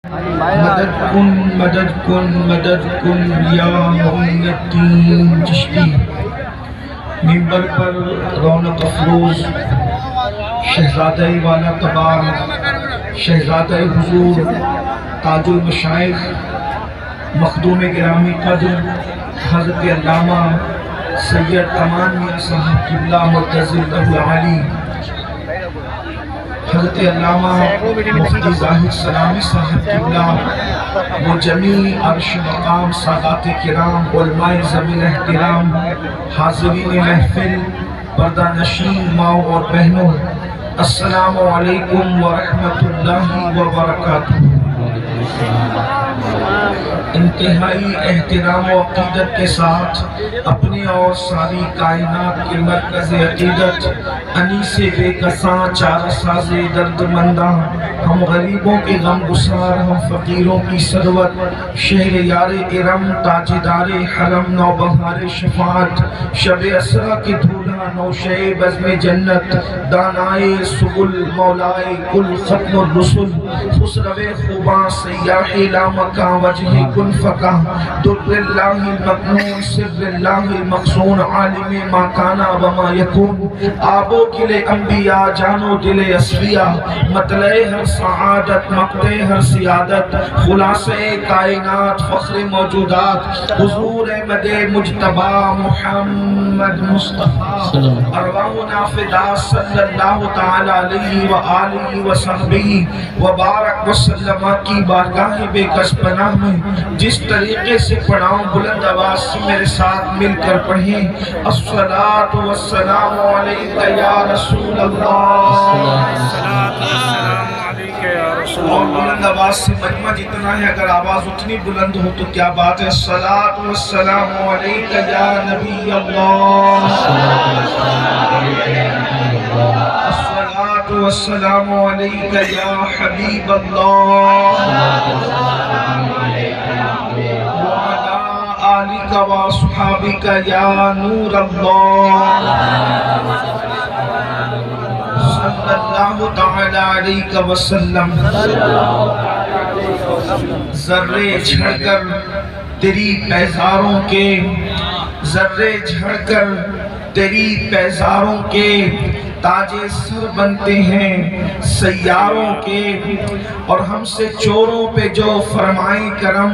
مدد کن یا معین الدین چشتی۔ منبر پر رونق افروز شہزادہ والا تبار، شہزادہ حضور تاج المشائخ مخدوم گرامی قدر حضرت علامہ سید امان میاں صاحب قبلہ مرتضی العالی، حضرت علامہ مفتی زاہد سلامی صاحب قبلہ، وہ جمیع عرش مقام سادات کرام علماء ذوی احترام، حاضرین محفل، پردہ نشین ماؤں اور بہنوں، السلام علیکم ورحمۃ اللہ وبرکاتہ۔ انتہائی احترام و عقیدت کے ساتھ اپنے اور ساری کائنات کے مرکز عقیدت، انیس بے کساں چارہ ساز درد منداں، ہم غریبوں کے غم گسار، ہم فقیروں کی ثروت، شہر یار ارم تاجدار حرم، نوبہار شفاعت، شب اسرا کی دھولا نوشے بزم جنت، دانائے سبل مولائے کل ختم الرسل، خسرو خوباں سیاح لامکاں وجہ کن فقہ، در اللہ المکنون سر اللہ المقصون، عالم ما کانا وما یکون، آبو گلے انبیاء جانو دل اسفیاء، مطلع ہر سعادت مقطع ہر سیادت، خلاصہ کائنات فخر موجودات، حضور احمد مجتبی محمد مصطفیٰ، ارواحنا فدا صلی اللہ تعالی علیہ وآلہ وصحبہ وبارک وسلم کی بارگاہ بے کس پناہ میں جس طریقے سے پڑھاؤں بلند آواز سے میرے ساتھ مل کر پڑھیں، الصلاۃ والسلام علیکہ یا رسول اللہ، اور بلند آواز سے مجمع جتنا ہے، اگر آواز اتنی بلند ہو تو کیا بات ہے، الصلاۃ والسلام علیکہ یا نبی اللہ، الصلاۃ والسلام علیکہ یا حبیب اللہ، وعلی آلک واصحابک یا نور اللہ، صلی اللہ تعالی علیہ وسلم۔ ذرے جھڑ کر تیری پیزاروں کے، ذرے جھڑ کر تیری پیزاروں کے، تاج سر بنتے ہیں سیاروں کے، اور ہم سے چوروں پہ جو فرمائیں کرم،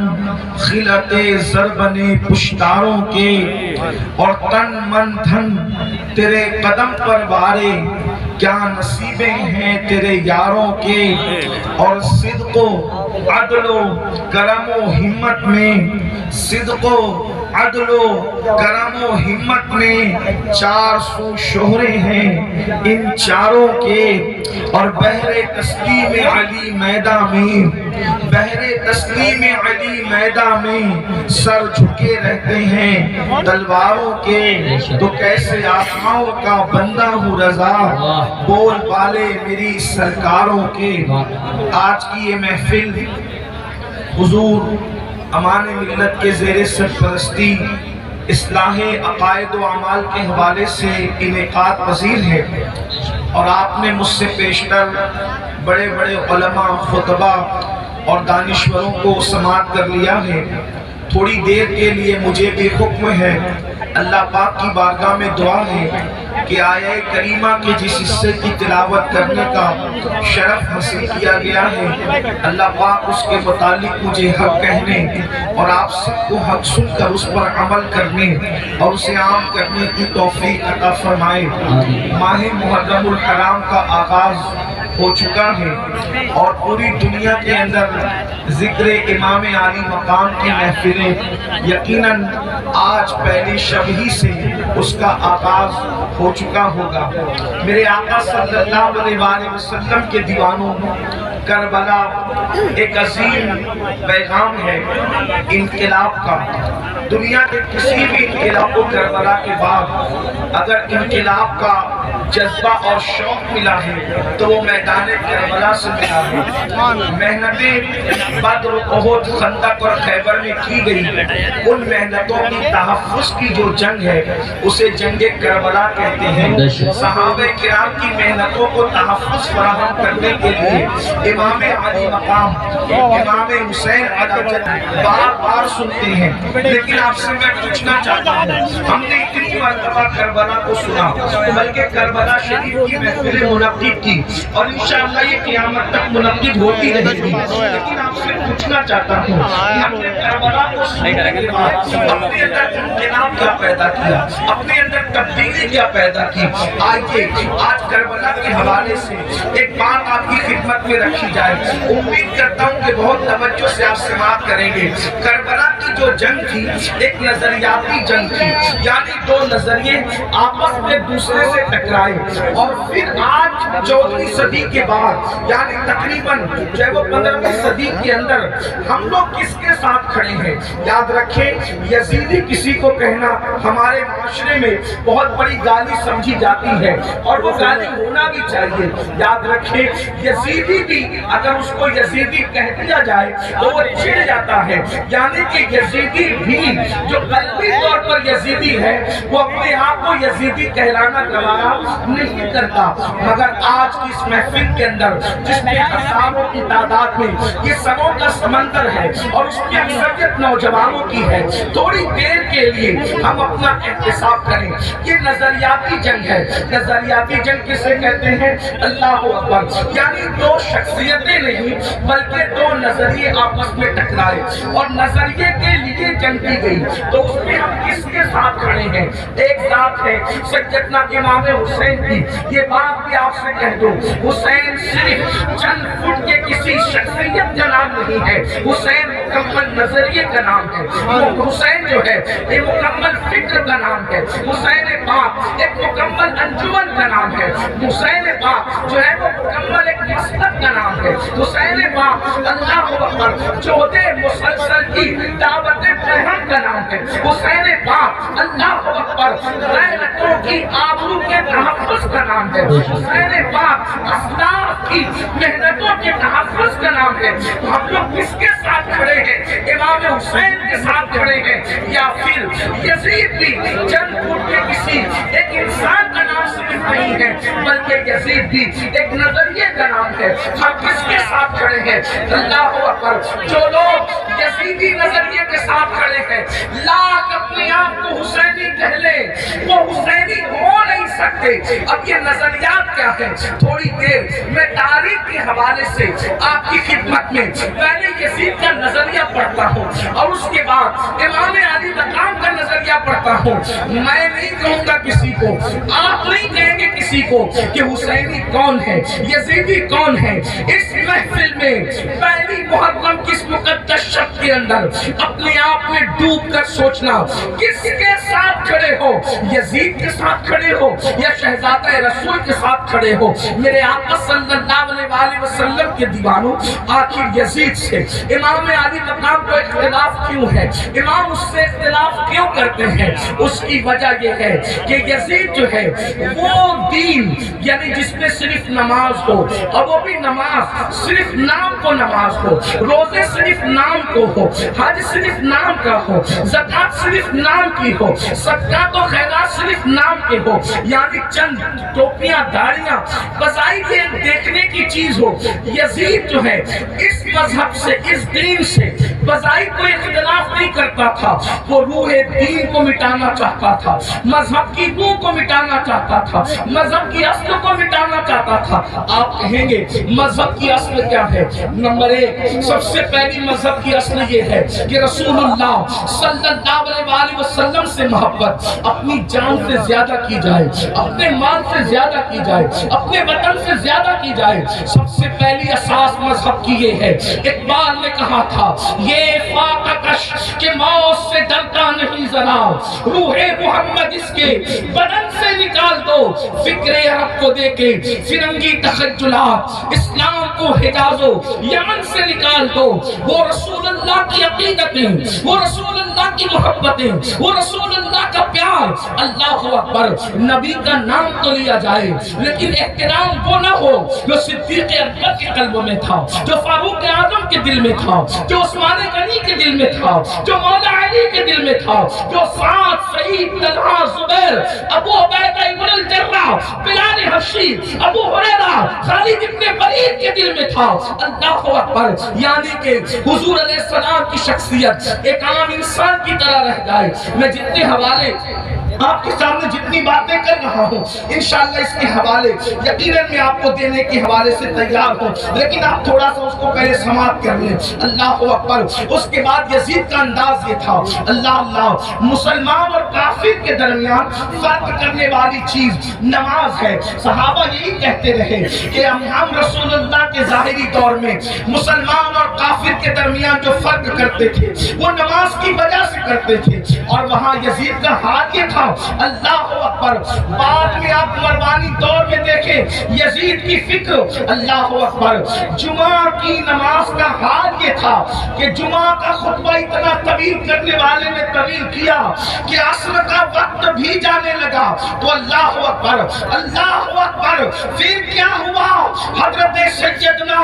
خلعت زر بنے پشتاروں کے، اور تن من دھن تیرے قدم پر بارے، کیا نصیبیں ہیں تیرے یاروں کے، اور صدق و عدل و کرم و ہمت میں، صدق و عدل و کرم و ہمت میں 400 شہرے ہیں ان چاروں کے، اور بحر تسلیم علی میدان میں، بحر تسلیم علی میدان میں سر جھکے رہتے ہیں تلواروں کے، تو کیسے آقاؤں کا بندہ ہوں رضا، بول بالے میری سرکاروں کے۔ آج کی یہ محفل حضور امان ملت کے زیر سرپرستی اصلاح عقائد و اعمال کے حوالے سے انعقاد پذیر ہے، اور آپ نے مجھ سے پیشتر بڑے بڑے علماء، خطبہ اور دانشوروں کو سماعت کر لیا ہے۔ تھوڑی دیر کے لیے مجھے بھی حکم ہے، اللہ پاک کی بارگاہ میں دعا ہے کہ آیہ کریمہ کے جس حصے کی تلاوت کرنے کا شرف حاصل کیا گیا ہے، اللہ پاک اس کے متعلق مجھے حق کہنے اور آپ سب کو حق سن کر اس پر عمل کرنے اور اسے عام کرنے کی توفیق عطا فرمائے۔ ماہ محرم الحرام کا آغاز ہو چکا ہے، اور پوری دنیا کے اندر ذکر امام عالی مقام کی محفلیں یقیناً آج پہلی شب ہی سے اس کا آغاز ہو چکا ہوگا۔ میرے آقا صلی اللہ علیہ وآلہ وسلم کے دیوانوں، کربلا ایک عظیم پیغام ہے انقلاب کا۔ دنیا کے کسی بھی انقلاب و کربلا کے بعد اگر انقلاب کا جذبہ اور شوق ملا ہے تو وہ میدان کربلا سے ملا ہے۔ محنتیں بدر، احد، خندق اور خیبر میں کی گئی، ان محنتوں کی تحفظ کی جو جنگ ہے اسے جنگ کربلا کہتے ہیں۔ صحابہ کرام کی محنتوں کو تحفظ فراہم کرنے کے لیے امام علی مقام امام حسین بار بار سنتے ہیں، لیکن آپ سے میں پوچھنا چاہتا ہوں، ہم نے اتنی مرتبہ کربلا کو سنا، بلکہ کربلا شریف کی محفلیں منعقد کی اور انشاءاللہ یہ قیامت تک منعقد ہوتی رہے گی، لیکن آپ سے پوچھنا چاہتا ہوں کہ ہم نے کربلا کو سننے کے بعد اپنے اندر انقلاب کیا پیدا کیا، اپنے اندر تبدیلی کیا پیدا کی؟ آئیے آج کربلا کے حوالے سے ایک بات آپ کی خدمت میں رکھی جائے، امید کرتا ہوں کہ بہت توجہ سے آپ سماعت کریں گے۔ کربلا کی جو جنگ تھی ایک نظریاتی جنگ تھی، یعنی دو نظریے آپس میں دوسرے سے ٹکرائے، اور پھر آج 14ویں صدی کے بعد یعنی تقریباً جو ہے وہ 15ویں صدی کے اندر ہم لوگ کس کے ساتھ کھڑے ہیں؟ یاد رکھیں یزیدی کسی کو کہنا ہمارے معاشرے میں بہت بڑی گالی سمجھی جاتی ہے، اور وہ گالی ہونا بھی چاہیے۔ یاد رکھیں یزیدی بھی اگر اس کو یزیدی کہہ دیا جائے تو وہ چڑ جاتا ہے، یعنی کہ یزیدی بھی جو قلبی طور پر یزیدی ہے وہ اپنے آپ کو یزیدی کہلانا گوارا نہیں کرتا، مگر آج کی اس محفل کے اندر جس میں ہزاروں کی تعداد میں یہ سنوں کا سمندر ہے اور اس کی اکثریت نوجوانوں کی ہے، تھوڑی دیر کے لیے ہم اپنا احتساب کریں۔ یہ نظریاتی جنگ ہے۔ نظریاتی جنگ کسے کہتے ہیں؟ اللہ اکبر، یعنی دو شخصیتیں نہیں بلکہ دو نظریے آپس میں ٹکرائے اور نظریے کے لیے جنگ کی گئی، تو اس میں ہم کس کے ساتھ کھڑے ہیں؟ ایک ذات ہے سیدنا امام حسین کی، یہ بات بھی آپ سے کہہ دوں، حسین صرف چند فٹ کے کسی شخصیت کا نام نہیں ہے، حسین مکمل نظریے کا نام ہے، حسین جو ہے یہ مکمل فکر کا نام ہے، حسین پاک ایک مکمل انجمن کا نام ہے، حسین پاک جو ہے وہ مکمل ایک مسلک کا نام ہے، حسین پاک اللہ اکبر جوہد مسلسل کی دعوت بہن کا نام ہے، حسین پاک اللہ اکبر غیرتوں کی آبرو کے تحفظ کا نام ہے، حسین پاک اسلاف کی محنتوں کے تحفظ کا نام ہے۔ ہم لوگ کس کے ساتھ کھڑے ہیں؟ امام حسین کے ساتھ کھڑے ہیں، یا پھر یزید بھی چند فٹ کے کسی ایک انسان کا نام صرف نہیں ہے بلکہ یزید بھی ایک نظریے کا نام ہے۔ ہم کس کے ساتھ کھڑے ہیں؟ اللہ اکبر، جو لوگ یزیدی نظریے کے ساتھ کھڑے ہیں لاکھ اپنے آپ کو حسینی کہہ لیں، وہ حسینی ہو نہیں سکتے۔ اب یہ نظریات کیا ہے؟ تھوڑی دیر میں تاریخ کے حوالے سے آپ کی خدمت میں پہلے یزید کا نظریہ پڑھتا ہوں اور اس کے بعد امام علی مقام کا نظریہ پڑھتا ہوں۔ میں نہیں کہوں گا کسی کو، آپ نہیں کہیں گے کسی کو کہ حسینی کون ہے، یزیدی کون ہے۔ اس محفل میں پہلی محرم کس مقدس شب کے اندر اپنے آپ میں ڈوب کر سوچنا، کس کے ساتھ کھڑے ہو؟ یزید کے ساتھ کھڑے ہو یا شہزادہ رسول کے ساتھ کھڑے ہو؟ میرے آقا صلی اللہ علیہ وسلم کے دیوانوں، آخر یزید سے امام علی مقام کو اختلاف کیوں ہے؟ امام اس سے اختلاف کیوں کرتے ہیں؟ اس کی وجہ یہ ہے کہ یزید جو ہے وہ دین یعنی جس میں صرف نماز ہو، اور وہ بھی نماز صرف نام کو نماز ہو، روزے صرف نام کو ہو، حج صرف نام کا ہو، زکات صرف نام کی ہو، صدقات و خیرات صرف نام کے ہو، یعنی چند ٹوپیاں داڑیاں بظاہر یہ دیکھنے کی چیز ہو۔ یزید جو ہے اس مذہب سے، اس دین سے بظاہر کوئی اختلاف نہیں کرتا تھا، وہ روح دین کو مٹانا چاہتا تھا، مذہب کی روح کو مٹانا چاہتا تھا، مذہب کی اصل کو مٹانا چاہتا تھا۔ آپ کہیں گے مذہب کی اصل کیا ہے؟ نمبر ایک، سب سے پہلی مذہب کی اصل یہ ہے کہ رسول اللہ صلی اللہ علیہ وسلم سے محبت اپنی جان سے زیادہ کی جائے، اپنے مال سے زیادہ کی جائے، اپنے وطن سے زیادہ کی جائے۔ سب سے پہلی اساس مذہب کی یہ ہے۔ اقبال نے کہا تھا یہ فاقہ کش کہ موت سے ڈرتا نہیں ذرا، روح محمد اس کے بدن سے نکال دو، فکر عرب کو دے کے فرنگی تخجلات، اسلام کو حجاز و یمن سے نکال دو۔ وہ رسول اللہ کی عقیدتیں، وہ رسول اللہ کی محبتیں، وہ رسول اللہ کا پیار، اللہ اکبر، نبی کا نام تو لیا جائے لیکن احترام وہ نہ ہو جو صدیق اکبر کے قلب میں تھا، جو فاروق اعظم کے دل میں تھا، جو عثمان غنی کے دل میں تھا، جو مولا علی کے دل میں تھا، جو سعد، سعید، طلحہ، زبیر، ابو عبیدہ ابن الجراح، بلال حبشی، ابو ہریرہ، خالد ابن ولید کے دل میں تھا۔ اللہ اکبر، یعنی کہ حضور علیہ السلام کی شخصیت ایک عام انسان کی طرح رہ جائے۔ میں جتنے حوالے آپ کے سامنے جتنی باتیں کر رہا ہوں انشاءاللہ اس کے حوالے یقیناً میں آپ کو دینے کے حوالے سے تیار ہوں، لیکن آپ تھوڑا سا اس کو پہلے سماعت کر لیں۔ اللہ اکبر۔ اس کے بعد یزید کا انداز یہ تھا، اللہ اللہ، مسلمان اور کافر کے درمیان فرق کرنے والی چیز نماز ہے۔ صحابہ یہی کہتے رہے کہ ہم رسول اللہ کے ظاہری دور میں مسلمان اور کافر کے درمیان جو فرق کرتے تھے وہ نماز کی وجہ سے کرتے تھے، اور وہاں یزید کا حال یہ تھا۔ اللہ اکبر۔ بعد میں آپ مروانی دور میں دیکھیں یزید کی فکر، اللہ اکبر، جمعہ کی نماز کا حال یہ تھا کہ جمعہ کا خطبہ اتنا طویل کرنے والے نے طویل کیا کہ عصر کا وقت بھی جانے لگا، تو اللہ اکبر، اللہ اکبر۔ پھر کیا ہوا؟ حضرت سیدنا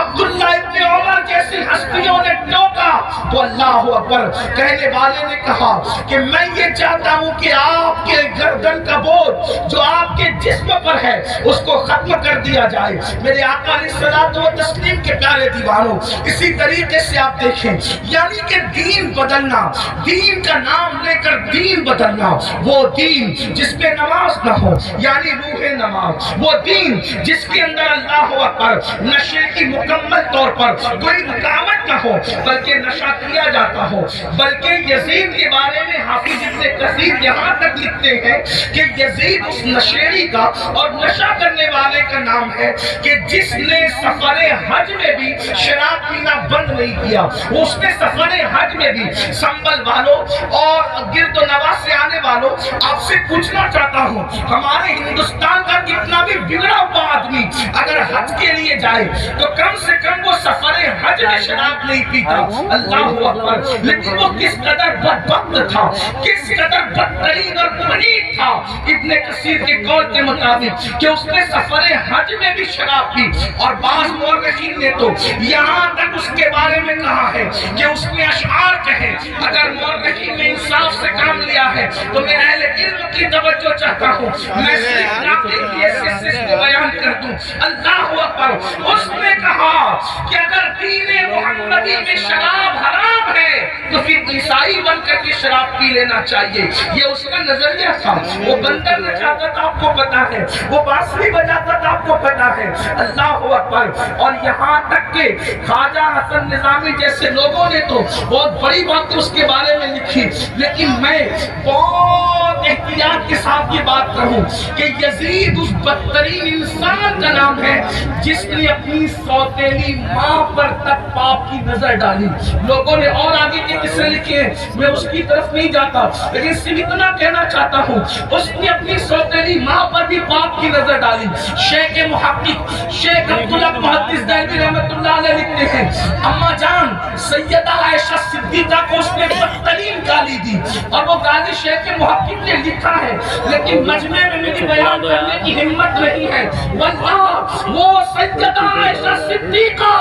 عبداللہ ابن عمر جیسی ہستیوں نے ٹوکا تو اللہ اکبر، کہنے والے نے کہا کہ میں یہ چاہتا ہوں کہ آپ کے گردن کا بوجھ جو آپ کے جسم پر ہے اس کو ختم کر دیا جائے۔ میرے آقا علیہ الصلوۃ والتسلیم کے پیارے دیوانوں، اسی طریقے سے آپ دیکھیں، یعنی کہ دین بدلنا، دین کا نام لے کر دین بدلنا، وہ دین جس پہ نماز نہ ہو یعنی روح نماز، وہ دین جس کے اندر اللہ اکبر نشے کی مکمل طور پر کوئی رکاوٹ نہ ہو بلکہ نشہ کیا جاتا ہو۔ بلکہ یزید کے بارے میں حافظ ابن کثیر یہاں تک لکھتے ہیں کہ یزید اس نشیڑی کا اور نشہ کرنے والے کا نام ہے کہ جس نے سفر حج میں بھی شراب پینا بند نہیں کیا۔ اس نے سفر حج میں بھی، سنبل والوں اور گرد و نواح سے آنے والوں، آپ سے پوچھنا چاہتا ہوں ہمارے ہندوستان کا کتنا بھی بگڑا ہوا آدمی اگر حج کے لیے جائے تو کم سے کم وہ سفر حج میں شراب نہیں پیتا۔ اللہ اکبر۔ لیکن وہ کس قدر بدبخت تھا، کس قدر بدترین اور پلید تھا ابن کثیر کے قول کے مطابق کہ اس نے سفر حج میں بھی شراب پی، اور بعض مورخین نے تو یہاں تک اس کے بارے میں کہا ہے کہ اس نے اشعار کہے۔ اگر مورخین نے انصاف سے کام لیا ہے تو میں اہل علم کی توجہ چاہتا ہوں، میں صرف ناقل کی حیثیت سے اس کو بیان کر دوں۔ اللہ اکبر۔ اس نے کہا کہ اگر دین محمدی میں شراب حرام ہے تو پھر عیسائی بن کر کے شراب پی لینا چاہیے، یہ اس کا نظریہ تھا۔ وہ بندر نچاتا تھا، آپ کو پتا ہے، وہ بانسری بجاتا تھا، آپ کو پتا ہے۔ اللہ اکبر۔ اور یہاں تک کہ خواجہ حسن نظامی جیسے لوگوں نے تو بہت بڑی بات اس کے بارے میں لکھی، لیکن میں بہت احتیاط کے ساتھ یہ بات کہوں کہ یزید اس بدترین انسان کا نام ہے جس نے اپنی سوتیلی ماں پر تک پاپ کی نظر ڈالی۔ لوگوں نے اور آگے کے قصے لکھے، میں اس کی طرف نہیں جاتا، لیکن صرف اتنا کہنا چاہتا ہوں اس نے اپنی سوتیلی ماں پر بھی پاپ کی نظر ڈالی۔ شیخ محقق شیخ عبداللہ محدث دہلوی رحمۃ اللہ علیہ لکھتے ہیں اما جان سیدہ عائشہ صدیقہ کو اس نے بدترین گالی دی، اور وہ گالی شیخ محقق نے لکھا ہے لیکن مجمع میں میری بیان کرنے کی ہمت نہیں ہے۔ واللہ وہ سیدہ عائشہ صدیقہ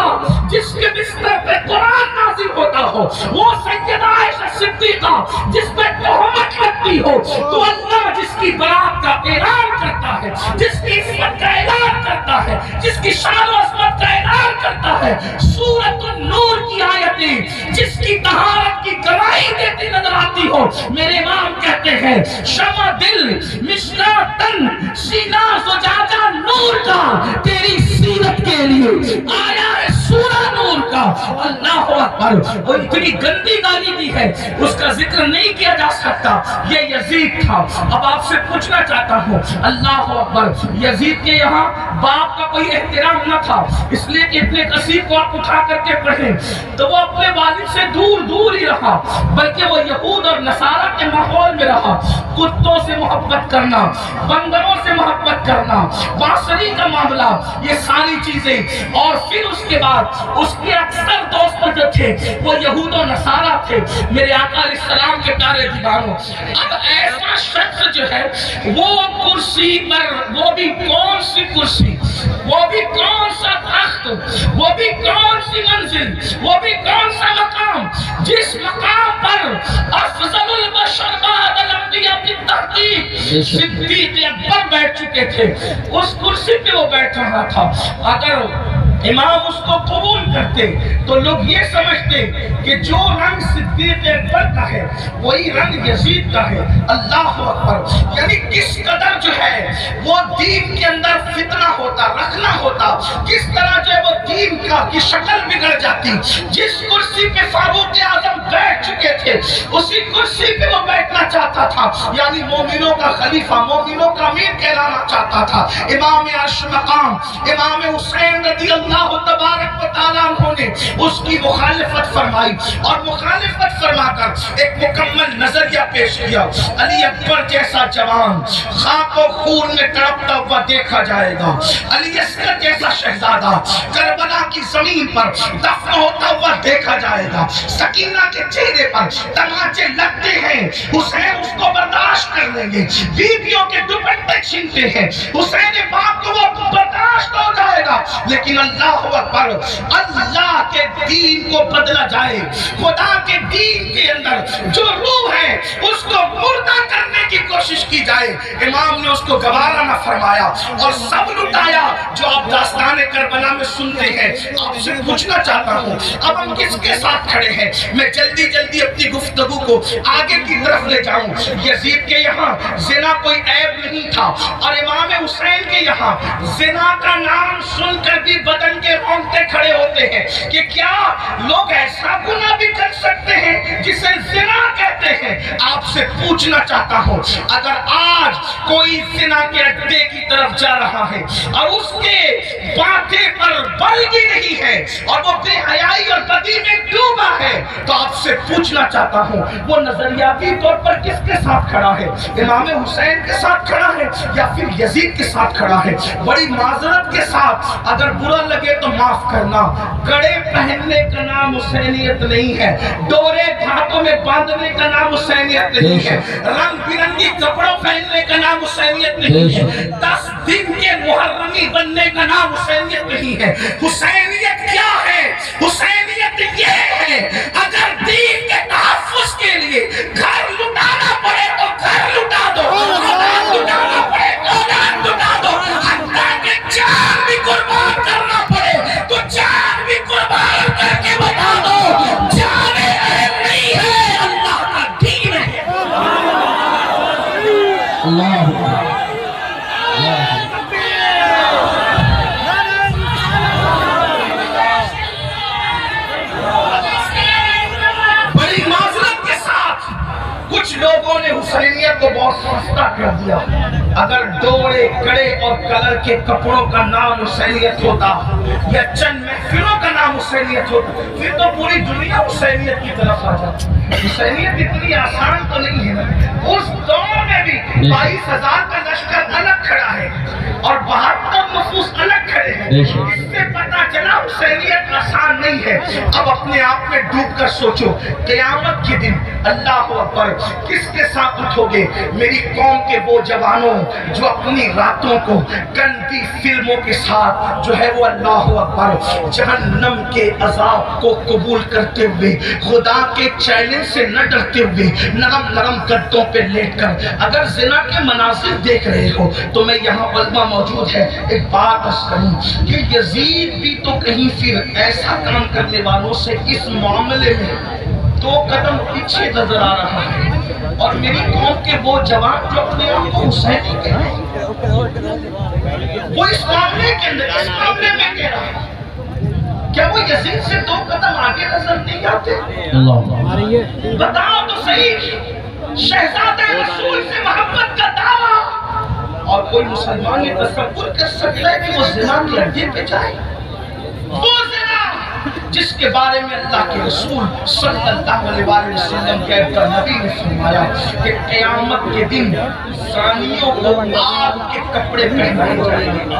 جس کے بستر پہ قرآن نازل ہوتا ہو، وہ سیدہ عائشہ صدیقہ جس پہ تہمت لگتی ہو، تو اللہ جس کی برات کا اعلان کرتا ہے، جس کی عصمت کا اعلان کرتا ہے، جس کی شان و عظمت کا اعلان کرتا ہے، سورۃ النور کی آیتیں جس کی طہارت کی گواہی دیتی نظر آتی ہو، میرے امام کہتے ہیں شمع دل مشکا تن سینہ زجاجہ نور کا تیری سیرت کے لیے آیا ہے سورہ نور کا۔ اللہ اکبر۔ اور اتنی گندی گالی دی ہے اس کا ذکر نہیں کیا جا سکتا، یہ یزید تھا۔ اب آپ سے پوچھنا چاہتا ہوں، اللہ اکبر، یزید کے یہاں باپ کا کوئی احترام نہ تھا، اس لیے کہ ابن کثیر کو آپ اٹھا کر کے پڑھیں تو وہ اپنے والد سے دور دور ہی رہا، بلکہ وہ یہود اور نصارہ کے ماحول میں رہا۔ کتوں سے محبت کرنا، بندروں سے محبت کرنا، بانسری کا معاملہ، یہ ساری چیزیں، اور پھر اس کے بعد اس کے اکثر دوست جو تھے وہ یہود و نصارہ تھے۔ میرے آقا علیہ السلام کے پیارے دیوانوں، اب ایسا شخص جو ہے وہ کرسی پر، وہ بھی کون سی کرسی، وہ بھی کون سا تخت، وہ بھی کون سی منزل، وہ بھی کون سا مقام، جس مقام پر افضل البشر بعد الانبیاء کی تحقیق صدیق اکبر بیٹھ چکے تھے، اس کرسی پہ وہ بیٹھ رہا تھا۔ اگر امام اس کو قبول کرتے تو لوگ یہ سمجھتے کہ جو رنگ صدیق اکبر کا ہے وہی رنگ یزید کا ہے۔ اللہ اکبر، یعنی کس قدر جو ہے وہ دین کے اندر فتنہ ہوتا، رکھنا ہوتا، کس طرح جو ہے وہ دین کی شکل بگڑ جاتی۔ جس کرسی پہ فاروق اعظم بیٹھ چکے تھے اسی کرسی پہ وہ بیٹھنا چاہتا تھا، یعنی مومنوں کا خلیفہ، مومنوں کا امیر کہلانا چاہتا تھا۔ امام عرش مقام امام حسین رضی اللہ تبارک و تعالیٰ عنہ نے اس کی مخالفت فرمائی، اور مخالفت فرما کر ایک مکمل نظریہ پیش کیا۔ علی اکبر جیسا جوان خاک و خون میں تڑپتا ہوا دیکھا جائے گا، علی اصغر جیسا شہزادہ کربلا کی زمین پر دفن ہوتا ہوا دیکھا جائے گا۔ سکینہ کے چہرے پر تماچے لگتے ہیں، حسین اس کو برداشت کر لیں گے، بیویوں کے دوپٹے چھینتے ہیں، حسین باپ کو وہ برداشت ہو جائے گا، لیکن اللہ اکبر، اللہ کے دین کو بدلا جائے، خدا کے دین کے اندر جو روح ہے اس کو مردہ کرنے کی کوشش کی جائے، امام نے اس کو گوارا نہ فرمایا اور سب لٹایا۔ جو آپ داستان کربلا میں سنتے ہیں، آپ سے پوچھنا چاہتا ہوں اب ہم کس کے ساتھ کھڑے ہیں؟ میں جلدی جلدی اپنی گفتگو کو آگے کی طرف لے جاؤں۔ یزید کے یہاں زنا کوئی عیب نہیں تھا، اور امام حسین کے یہاں زنا کا نام سن کر بھی بدن کے رونگٹے کھڑے ہوتے ہیں کہ کیا لوگ ایسا گناہ بھی کر سکتے ہیں جسے زنا کہتے ہیں۔ آپ سے پوچھنا چاہتا ہوں اگر آج کوئی زنا کے اڈے کی طرف جا رہا ہے اور اس کے ماتھے پر بل بھی نہیں ہے اور وہ بے حیائی اور بدی میں ڈوبا ہے تو آپ سے پوچھنا چاہتا ہوں وہ نظریاتی طور پر کس کے ساتھ کھڑا ہے؟ امام حسین کے ساتھ کھڑا ہے یا پھر یزید کے ساتھ کھڑا ہے؟ بڑی معذرت کے ساتھ اگر برا لگے تو معاف کرنا، کڑے پہننے کا نام حسینیت نہیں ہے، ڈورے ہاتھوں میں باندھنے کا نام حسینیت نہیں ہے، رنگ برنگی کپڑوں پہننے کا نام حسینیت نہیں ہے، 10 دن کے محرمی بننے کا نام حسینیت نہیں ہے۔ حسینیت کیا ہے؟ حسینیت یہ ہے اگر دین کے تحفظ کے لیے گھر لٹانا پڑے تو گھر لٹا دو، اولاد لٹانا پڑے تو اولاد لٹا دو، حتیٰ کہ جان بھی قربان کرنا پڑے تو جان بھی قربان کر کے بتا دو جان اہل نہیں ہے، اللہ کا دین ہے۔ اللہ لوگوں نے حسینیت کو بہت سستا کر دیا۔ اگر ڈورے کڑے اور کلر کے کپڑوں کا نام حسینیت ہوتا یا چند محفلوں کا نام حسینیت ہوتا پھر تو پوری دنیا حسینیت کی طرف آ جاتی۔ حسینیت اتنی آسان تو نہیں ہے نا۔ اس دور میں بھی 22,000 کا لشکر الگ کھڑا ہے اور 72 نفوس الگ کھڑے ہیں، اس سے پتہ چلا حسینیت آسان نہیں ہے۔ اب اپنے آپ میں ڈوب کر سوچو قیامت کے دن اللہ اکبر کس کے ساتھ اٹھو گے؟ میری قوم کے وہ جوانوں جو اپنی راتوں کو گندی فلموں کے ساتھ جو ہے وہ اللہ اکبر جہنم کے عذاب کو قبول کرتے ہوئے خدا کے چیلنج سے نہ ڈرتے ہوئے نرم نرم گدوں پہ لیٹ کر اگر زنا کے مناظر دیکھ رہے ہو تو میں یہاں علماء موجود ہے ایک بات عرض کروں کہ یزید بھی تو کہیں پھر ایسا کام کرنے والوں سے اس معاملے میں 2 قدم پیچھے نظر آ رہا ہے، اور میری قوم کے وہ جوان جو اپنے آپ کو حسینی کہہ رہے ہیں وہ اس معاملے کے اندر اس معاملے میں کہہ رہا ہے کیا وہ یزید سے 2 قدم آگے نظر نہیں آتے؟ بتاؤ تو صحیح، شہزادہ رسول سے محبت کا دعویٰ اور کوئی مسلمان یہ تصور کر سکتا ہے کہ وہ زنا کے اڈے پہ جائے؟ وہ زنا جس کے بارے میں اللہ کے رسول صلی اللہ علیہ وسلم کے نبی نے فرمایا کہ قیامت کے دن زانیوں کو آگ کے کپڑے پہنائے جائیں گے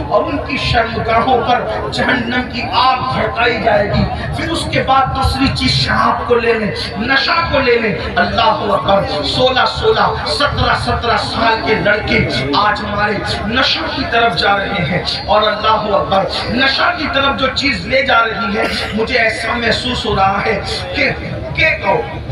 اور ان کی شرمگاہوں پر جہنم کی آگ بھڑکائی جائے گی. پھر اس کے بعد دوسری چیز شراب کو لے لیں, نشہ کو لے لیں. اللہ اکبر, 16 17 سال کے لڑکے آج ہمارے نشہ کی طرف جا رہے ہیں. اور اللہ اکبر, نشہ کی طرف جو چیز لے جا رہی ہے, مجھے ایسا محسوس ہو رہا ہے کہ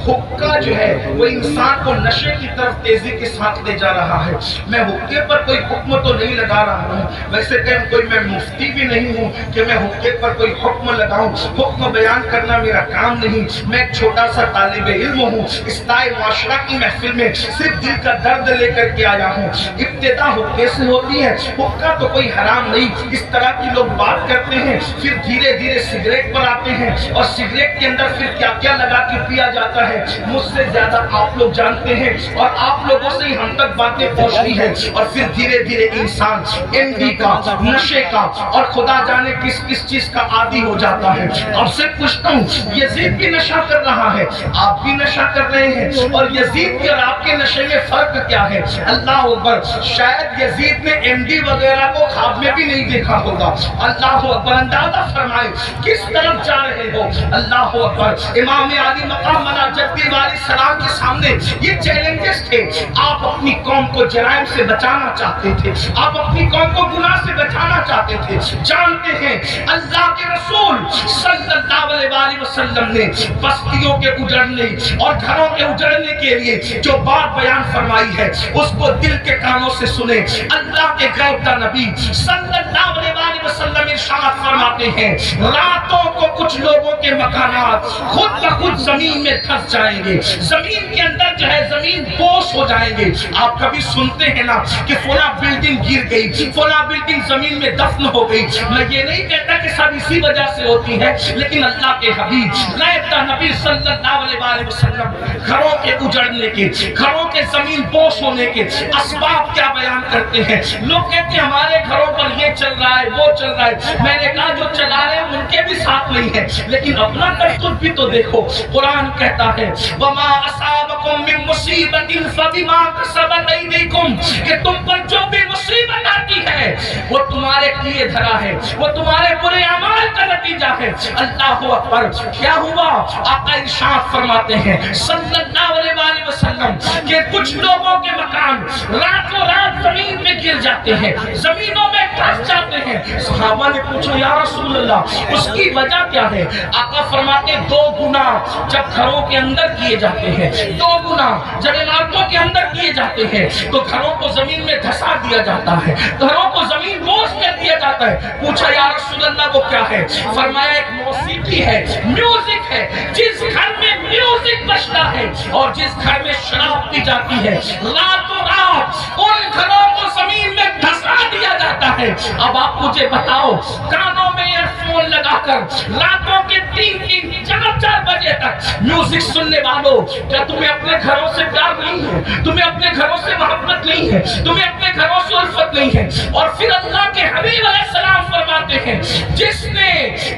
حقہ جو ہے وہ انسان کو نشے کی طرف تیزی کے ساتھ لے جا رہا ہے. میں حقے پر کوئی حکم تو نہیں لگا رہا ہوں, ویسے کہ میں مفتی بھی نہیں ہوں کہ میں حقے پر کوئی حکم لگاؤں. حکم بیان کرنا میرا کام نہیں. میں ایک چھوٹا سا طالب علم ہوں. اصلاح معاشرہ کی محفل میں صرف دل کا درد لے کر کے آیا ہوں. ابتدا حقے سے ہوتی ہے. حقہ تو کوئی حرام نہیں. اس طرح کی لوگ بات کرتے ہیں, پھر دھیرے دھیرے سگریٹ پر آتے ہیں, اور سگریٹ کے اندر پھر کیا کیا لگا کے پیا جاتا ہے مجھ سے زیادہ آپ لوگ جانتے ہیں, اور آپ لوگوں سے ہی ہم تک باتیں پہنچتی ہیں. اور پھر دھیرے دھیرے انسان MD کا, نشے کا, اور خدا جانے کس کس چیز کا عادی ہو جاتا ہے. اب سے پوچھتا ہوں, یزید بھی نشہ کر رہا ہے, آپ بھی نشہ کر رہے ہیں, اور یزید کے اور آپ کے نشے میں فرق کیا ہے؟ اللہ اکبر, شاید یزید نے MD وغیرہ کو خواب میں بھی نہیں دیکھا ہوگا. اللہ اکبر, اندازہ فرمائے کس طرف جا رہے ہو. اللہ اکبر, امام علی مقام ملا جدی والی سلام کے سامنے یہ چیلنجز تھے. آپ اپنی قوم کو جرائم سے بچانا چاہتے تھے, آپ اپنی قوم کو گناہ سے بچانا چاہتے تھے. جانتے ہیں اللہ کے رسول صلی اللہ علیہ وسلم نے بستیوں کے اجڑنے اور گھروں کے اجڑنے کے لیے جو بات بیان فرمائی ہے اس کو دل کے کانوں سے سنیں. اللہ کے گھر نبی صلی اللہ علیہ وسلم ارشاد فرماتے ہیں, راتوں کو کچھ لوگوں کے مکانات خود بخود زمین میں دھس جائیں گے. زمین کے اندر جو ہے زمین بوس ہو جائیں گے. آپ کبھی سنتے ہیں نا کہ فلاں بلڈنگ گر گئی, فلاں بلڈنگ زمین میں دفن ہو گئی. میں یہ نہیں کہتا کہ سب اسی وجہ سے ہوتی ہے, لیکن اللہ کے حبیب غیب کا نبی صلی اللہ علیہ وسلم گھروں کے اجڑنے کے, گھروں کے زمین بوس ہونے کے اسباب کیا بیان کرتے ہیں. لوگ کہتے ہیں ہمارے گھروں پر یہ چل رہا ہے, وہ چل رہا ہے. میں نے کہا جو چلا رہے ہیں ان کے بھی ساتھ نہیں ہے, لیکن اپنا کرتوت بھی تو دیکھو. قرآن کہتا ہے وَمَا أَصَابَكُم مِّن مُّصِيبَةٍ فَبِمَا كَسَبَتْ أَيْدِيكُمْ, کہ تم پر جو بھی مصیبت آتی ہے وہ تمہارے کیے دھرا ہے, وہ تمہارے برے اعمال کا نتیجہ ہے. اللہ اکبر, کیا ہوا؟ آقا ارشاد فرماتے ہیں صلی اللہ علیہ وسلم کہ کچھ لوگوں کے مکان راتوں رات زمین میں گر جاتے ہیں, زمینوں میں دھس جاتے ہیں. صحابہ نے پوچھا یا رسول اللہ اس کی وجہ کیا ہے؟ آقا فرماتے ہیں 2 گناہ جب گھروں کے اندر کیے جاتے ہیں, 2 گناہ جب عمارتوں کے اندر کیے جاتے ہیں تو گھروں کو زمین میں دھسا دیا جاتا ہے, گھروں کو زمین بوس کر دیا جاتا ہے. پوچھا یا رسول اللہ وہ کیا ہے؟ فرمایا ایک موسیقی ہے, میوزک ہے. جس گھر میں میوزک بجتا ہے اور جس گھر میں شراب پی جاتی ہے, راتوں رات ان گھروں کو زمین میں دھسا دیا جاتا ہے. اب آپ مجھے بتاؤ, کانوں میں ایئر فون لگا کر راتوں کے 3 4 بجے تک میوزک سننے والوں, کیا تمہیں اپنے گھروں سے پیار نہیں ہے؟ تمہیں اپنے گھروں سے محبت نہیں ہے؟ تمہیں اپنے گھروں سے الفت نہیں ہے؟ اور پھر اللہ کے حبیب علیہ السلام فرماتے ہیں جس نے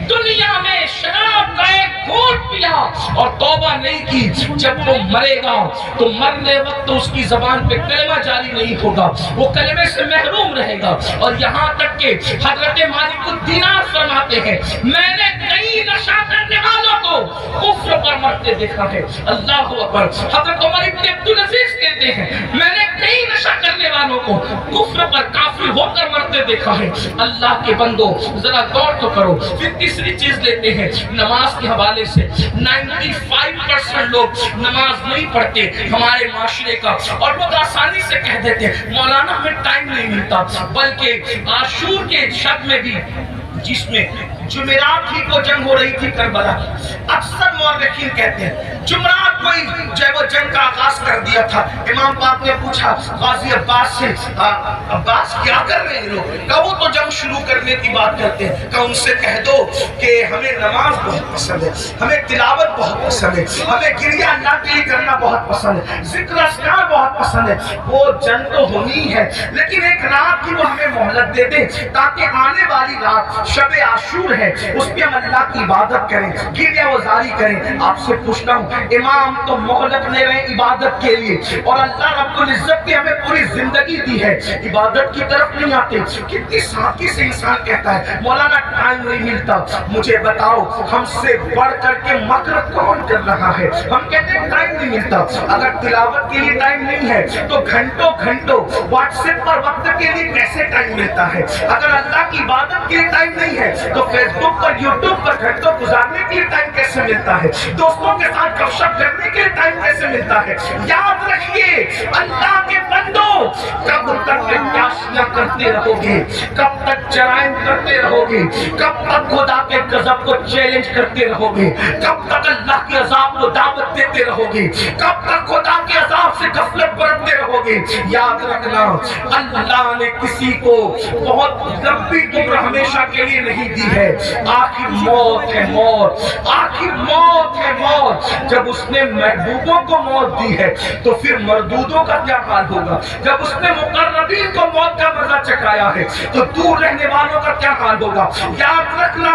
دنیا میں شراب کا ایک گھونٹ پیا اور توبہ نہیں کی, جب وہ مرے گا تو مرنے وقت اس کی زبان پہ کلمہ جاری نہیں ہوگا, وہ کلمے سے محروم رہے گا. اور یہاں تک کہ حضرت مالک الدینار فرماتے ہیں میں نے کئی نشہ کرنے والوں کو کفر پر مرتے دیکھا ہے. اللہ اکبر. حضرت عمر ابن عبدالعزیز کہتے ہیں میں نے کئی نشہ کرنے والوں کو کفر پر کافر ہو کر مرتے دیکھا ہے. اللہ کے بندو ذرا غور تو کرو. پھر تیسری چیز لیتے ہیں نماز کے حوالے سے. 95% لوگ نماز نہیں پڑھتے ہمارے معاشرے کا, اور لوگ آسانی سے کہہ دیتے ہیں مولانا ہمیں ٹائم نہیں ملتا. بلکہ عاشور کے شب میں بھی جس میں جمعرات ہی کو جنگ ہو رہی تھی کربلا کی, اکثر مورخین کہتے ہیں جمعرات کو ہی جو ہے وہ جنگ کا آغاز کر دیا تھا. امام پاک نے پوچھا غازی عباس سے, عباس کیا کر رہے ہیں لوگ؟ کہا وہ تو جنگ شروع کرنے کی بات کرتے ہیں. کہا ان سے کہہ دو کہ ہمیں نماز بہت پسند ہے, ہمیں تلاوت بہت پسند ہے, ہمیں گریہ اللہ کے لیے کرنا بہت پسند ہے, ذکر اذکار بہت پسند ہے. وہ جنگ تو ہونی ہے لیکن ایک رات کی وہ ہمیں مہلت دے دیں تاکہ آنے والی رات شب عاشور ہے اس پہ ہم اللہ کی عبادت کریں، گریہ وزاری کریں۔ آپ سے پوچھتا ہوں، امام تو مہلت لے رہے ہیں عبادت کے لیے، اور اللہ رب العزت نے ہمیں پوری زندگی دی ہے، عبادت کی طرف نہیں آتے۔ کتنی سادگی سے انسان کہتا ہے مولانا ٹائم نہیں ملتا۔ مجھے بتاؤ ہم سے بڑھ کر کے مکر کون کر رہا ہے؟ ہم کہتے ہیں ٹائم نہیں ملتا۔ اگر تلاوت کے لیے ٹائم نہیں ہے تو گھنٹوں گھنٹوں واٹس ایپ پر وقت کے لیے کیسے ٹائم ملتا ہے؟ اگر اللہ کی عبادت کے لیے ٹائم نہیں ہے تو فیس بک پر یوٹیوب پر گھنٹوں گزارنے کے لیے ٹائم کیسے ملتا ہے؟ دوستوں کے ساتھ گپ شپ کرنے کے لیے ٹائم کیسے ملتا ہے؟ یاد رکھیے اللہ کے بندو، کب تک عیاشیاں کرتے رہو گے؟ کب تک جرائم کرتے رہو گے؟ کب تک خدا کے غضب کو چیلنج کرتے رہو گے؟ کب تک اللہ کے عذاب کو دعوت دیتے رہو گے؟ کب تک خدا کے عذاب سے غفلت برتتے رہو گے؟ یاد رکھنا اللہ نے کسی کو بہت لمبی عمر ہمیشہ کے لیے نہیں دی ہے۔ آخر موت ہے موت، آخر موت ہے موت۔ جب اس نے محبوبوں کو موت دی ہے تو پھر مردودوں کا کیا حال ہوگا؟ جب اس نے مقربین کو موت کا مزہ چکھایا ہے تو دور رہنے والوں کا کیا حال ہوگا؟ یاد رکھنا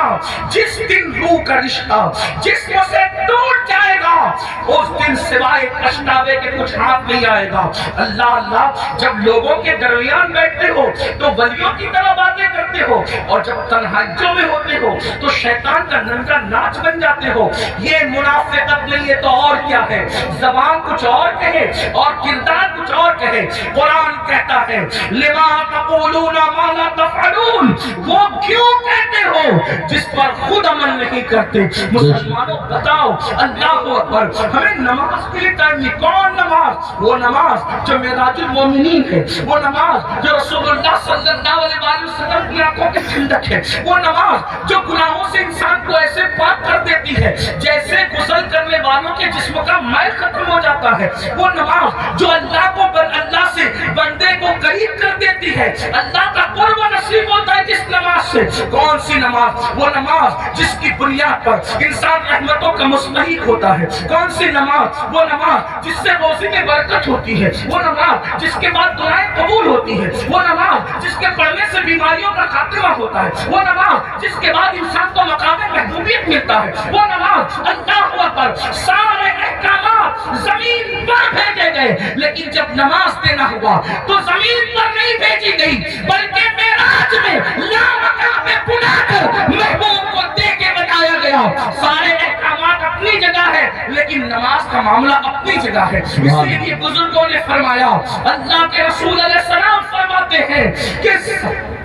جس دن روح کا رشتہ جسم سے ٹوٹ جائے گا اس دن سوائے پچھتاوے کے کچھ ہاتھ نہیں آئے گا۔ اللہ اللہ جب لوگوں کے درمیان بیٹھتے ہو تو ولیوں کی طرح باتیں کرتے ہو، اور جب تنہائیوں میں ہوتے ہو تو شیطان کا ننگا ناچ بن جاتے ہو۔ یہ منافقت نہیں ہے تو اور کیا ہے؟ زبان کچھ اور کہے اور کردار کچھ اور کہے۔ قرآن کہتا ہے لما تقولون ما لا تفعلون، وہ کیوں کہتے ہو جس پر خود عمل نہیں کرتے؟ مسلمانوں بتاؤ، اللہ اکبر، ہمیں نماز کے لیے ٹائم نہیں۔ کون نماز؟ وہ نماز جو معراج المومنین ہے، وہ نماز جو رسول اللہ صلی اللہ علیہ وسلم کی آنکھوں کی ٹھنڈک ہے، وہ نماز جو گناہوں سے انسان کو ایسے پاک کر دیتی ہے جیسے غسل کرنے والوں کے جسم کا میل ختم ہو جاتا ہے، وہ نماز جو اللہ سے بندے کو قریب کر دیتی ہے، اللہ کا قرب نصیب ہوتا ہے جس نماز سے۔ کون سی نماز؟ وہ نماز جس کی بنیاد پر انسان رحمتوں کا مستحق ہوتا ہے۔ کون سی نماز؟ وہ نماز جس سے روزی میں برکت ہوتی ہے، وہ نماز جس کے بعد دعائیں قبول ہوتی ہے، وہ نماز جس کے پڑھنے سے بیماریوں کا خاتمہ ہوتا ہے، وہ نماز جس کے بعد انسان کو مقام محبوبیت ملتا ہے، وہ نماز اللہ اکبر۔ سارے احکامات زمین پر بھیجے گئے لیکن جب نماز دینا ہوا تو زمین پر نہیں بھیجی گئی بلکہ معراج میں لا مقام پہ بلا کر محبوب کو دے کے بتایا گیا۔ سارے احکامات اپنی جگہ ہے لیکن نماز کا معاملہ اپنی جگہ ہے۔ اسی لیے بزرگوں نے فرمایا، اللہ کے رسول علیہ السلام فرماتے ہیں کہ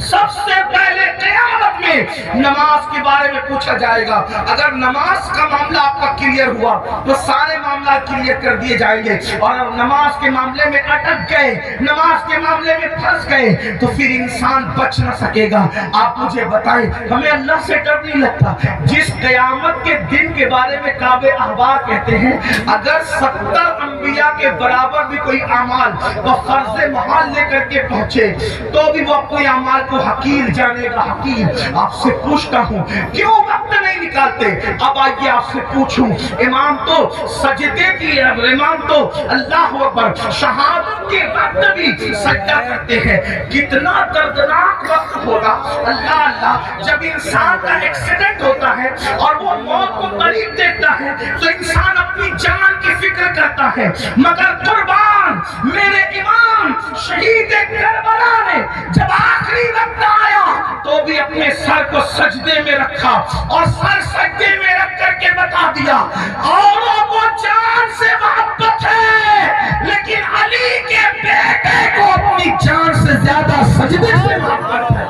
سب سے پہلے قیامت میں نماز کے بارے میں پوچھا جائے گا۔ اگر نماز کا معاملہ آپ کا کلیئر ہوا تو سارے معاملات کلیئر کر دیے جائیں گے، اور نماز کے معاملے میں اٹک گئے، نماز کے معاملے میں پھنس گئے تو پھر انسان بچ نہ سکے گا۔ آپ مجھے بتائیں، ہمیں اللہ سے ڈر نہیں لگتا؟ جس قیامت کے دن کے بارے میں کعب احبار کہتے ہیں اگر 70 انبیاء کے برابر بھی کوئی اعمال و فرض محال لے کر کے پہنچے تو بھی وہ اپنے اعمال کو حقیر جانے گا، حقیر۔ آپ سے پوچھتا ہوں کیوں وقت نہیں نکالتے؟ اب آئیے آپ سے پوچھوں، امام تو سجدے کی، امام تو اللہ اکبر شہادت کے وقت بھی سجدہ کرتے ہیں، کتنا دردناک وقت ہوگا۔ اللہ اللہ جب انسان کا ایکسیڈنٹ ہوتا ہے اور وہ موت کو قریب دیکھتا ہے تو انسان اپنی جان کی فکر کرتا ہے، مگر قربان میرے امام شہید کربلا نے جب آخری وقت آیا تو بھی اپنے سر کو سجدے میں رکھا اور سر سجدے میں رکھ کر کے بتا دیا اوروں کو جان سے محبت ہے لیکن علی کے بیٹے کو اپنی جان سے زیادہ سجدے سے محبت ہے۔